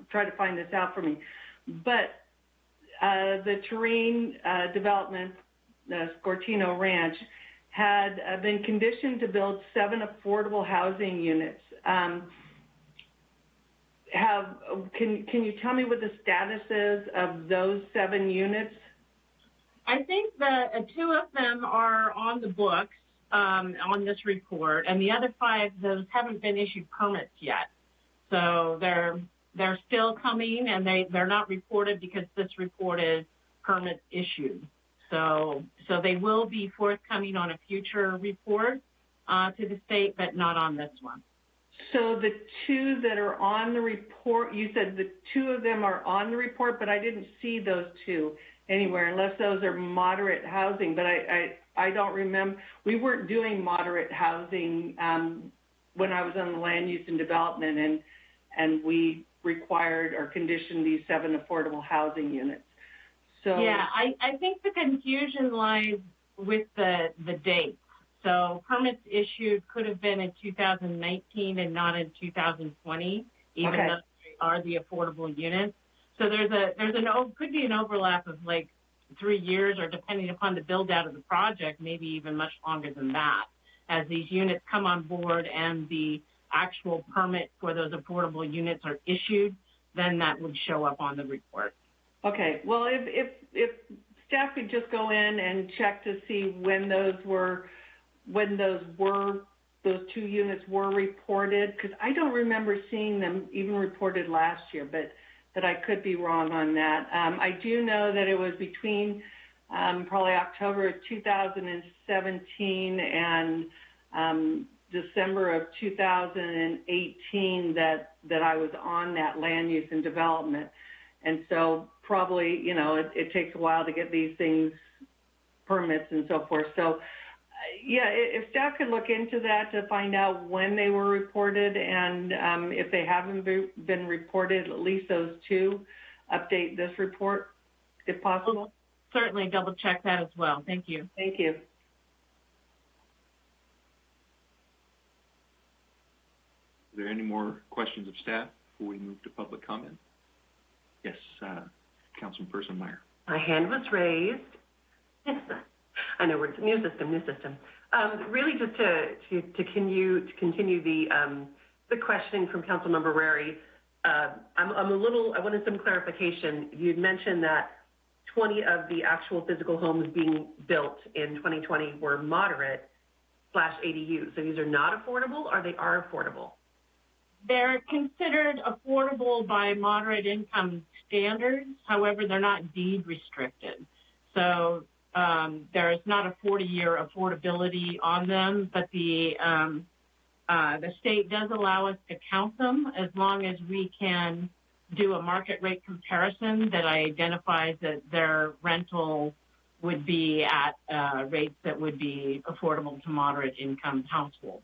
try to find this out for me. But the terrain development, Scortino Ranch, had been conditioned to build 7 affordable housing units. Can you tell me what the status is of those 7 units? I think that 2 of them are on the books on this report, and the other 5, those haven't been issued permits yet. So they're still coming, and they're not reported because this report is permit issued. So they will be forthcoming on a future report to the state, but not on this one. So the 2 that are on the report, you said the 2 of them are on the report, but I didn't see those 2 anywhere, unless those are moderate housing. But I don't remember. We weren't doing moderate housing when I was on the land use and development, and we required or conditioned these 7 affordable housing units. So yeah, I think the confusion lies with the dates. So permits issued could have been in 2019 and not in 2020, even though they are the affordable units. So could be an overlap of like 3 years, or depending upon the build out of the project, maybe even much longer than that. As these units come on board and the actual permit for those affordable units are issued, then that would show up on the report. Okay. Well, if staff could just go in and check to see when those two units were reported, because I don't remember seeing them even reported last year, but I could be wrong on that. I do know that it was between probably October of 2017 and December of 2018 that I was on that land use and development. And so probably, it takes a while to get these things, permits and so forth. So, yeah, if staff could look into that to find out when they were reported, and if they haven't been reported, at least those two, update this report, if possible. We'll certainly double check that as well. Thank you. Thank you. Are there any more questions of staff before we move to public comment? Yes, Councilperson Meyer. My hand was raised. I know it's new system. Really, just to continue the questioning from Councilmember Rary. I wanted some clarification. You'd mentioned that 20 of the actual physical homes being built in 2020 were moderate/ADU. So these are not affordable, or they are affordable? They're considered affordable by moderate income standards. However, they're not deed restricted. So there is not a 40-year affordability on them, but the state does allow us to count them as long as we can do a market rate comparison that identifies that their rental would be at rates that would be affordable to moderate income households.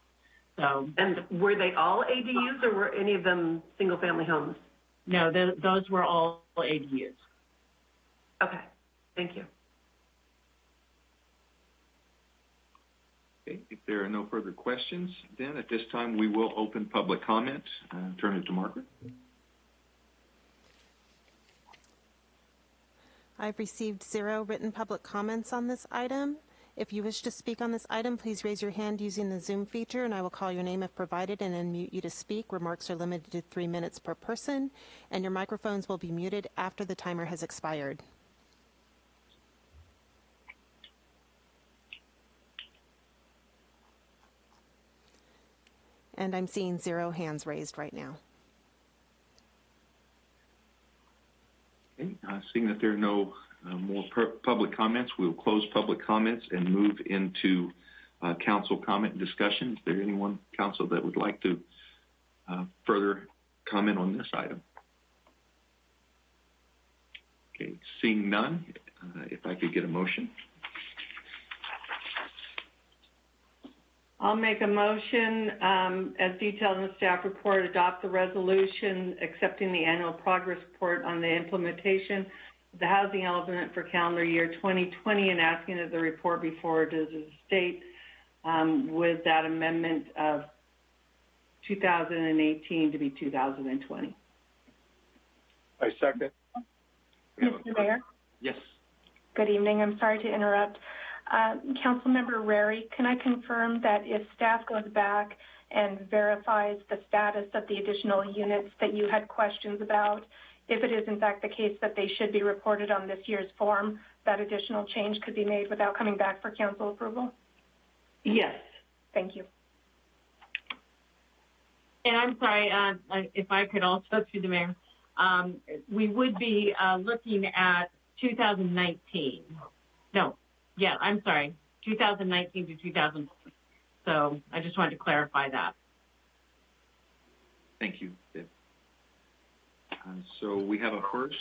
So, and were they all ADUs, or were any of them single-family homes? No, those were all ADUs. Okay, thank you. Okay, if there are no further questions, then at this time we will open public comment. Turn it to Margaret. I've received 0 written public comments on this item. If you wish to speak on this item, please raise your hand using the Zoom feature, and I will call your name if provided and unmute you to speak. Remarks are limited to 3 minutes per person, and your microphones will be muted after the timer has expired. And I'm seeing 0 hands raised right now. Okay, seeing that there are no more public comments, we will close public comments and move into council comment and discussion. Is there anyone, council, that would like to further comment on this item? Okay, seeing none, if I could get a motion. I'll make a motion, as detailed in the staff report, adopt the resolution accepting the annual progress report on the implementation of the housing element for calendar year 2020 and asking that the report be forwarded to the state with that amendment of 2018 to be 2020. I second. Mr. Mayor? Yes. Good evening. I'm sorry to interrupt. Councilmember Rary, can I confirm that if staff goes back and verifies the status of the additional units that you had questions about, if it is in fact the case that they should be reported on this year's form, that additional change could be made without coming back for council approval? Yes. Thank you. And I'm sorry, if I could also, through the mayor, we would be looking at 2019. No. Yeah, I'm sorry, 2019 to 2020. So I just wanted to clarify that. Thank you, Deb. So we have a first.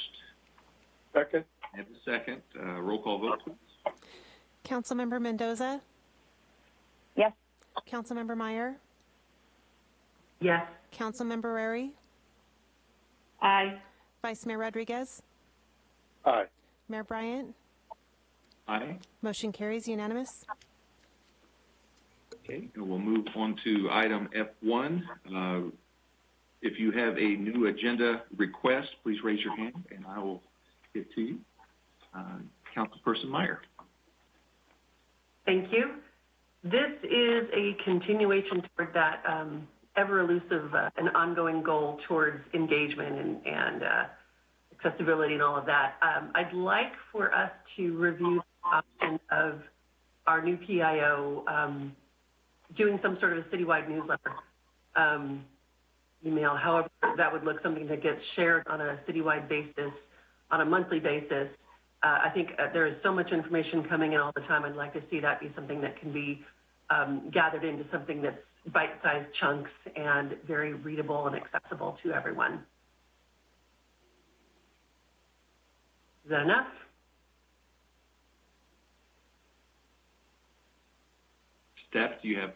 Second. And a second. Roll call vote, please. Councilmember Mendoza? Yes. Councilmember Meyer? Yes. Councilmember Rary? Aye. Vice Mayor Rodriguez? Aye. Mayor Bryant? Aye. Motion carries unanimous. Okay, and we'll move on to item F1. If you have a new agenda request, please raise your hand and I will get to you. Councilperson Meyer. Thank you. This is a continuation toward that ever elusive and ongoing goal towards engagement and accessibility and all of that. I'd like for us to review the option of our new PIO doing some sort of a citywide newsletter, email, however that would look, something that gets shared on a citywide basis, on a monthly basis. I think there is so much information coming in all the time. I'd like to see that be something that can be gathered into something that's bite-sized chunks and very readable and accessible to everyone. Is that enough? Steph, do you have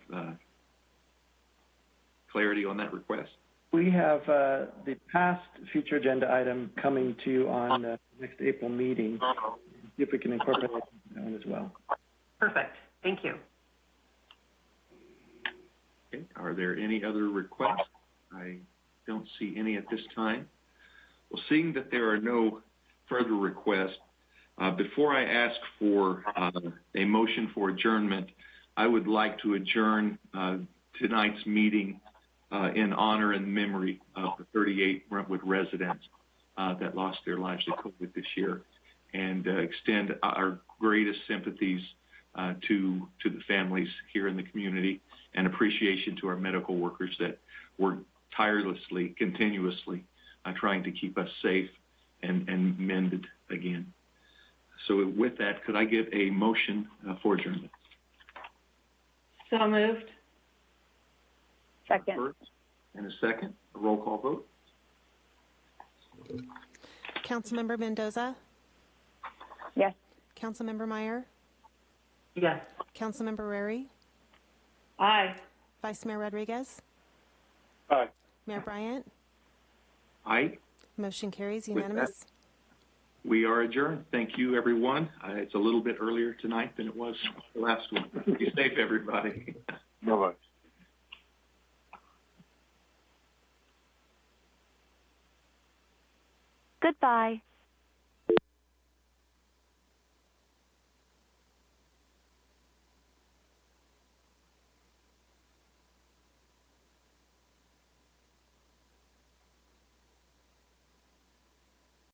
clarity on that request? We have the past future agenda item coming to you on the next April meeting. See if we can incorporate that one as well. Perfect. Thank you. Okay. Are there any other requests? I don't see any at this time. Well, seeing that there are no further requests, before I ask for a motion for adjournment, I would like to adjourn tonight's meeting in honor and memory of the 38 Brentwood residents that lost their lives to COVID this year, and extend our greatest sympathies to the families here in the community, and appreciation to our medical workers that work tirelessly, continuously, trying to keep us safe and mended again. So with that, could I get a motion for adjournment? So moved. Second. First and a second, a roll call vote. Councilmember Mendoza? Yes. Councilmember Meyer? Yes. Councilmember Rary? Aye. Vice Mayor Rodriguez? Aye. Mayor Bryant? Aye. Motion carries With unanimous. We are adjourned. Thank you, everyone. It's a little bit earlier tonight than it was last week. Be safe, everybody. Bye-bye. Goodbye.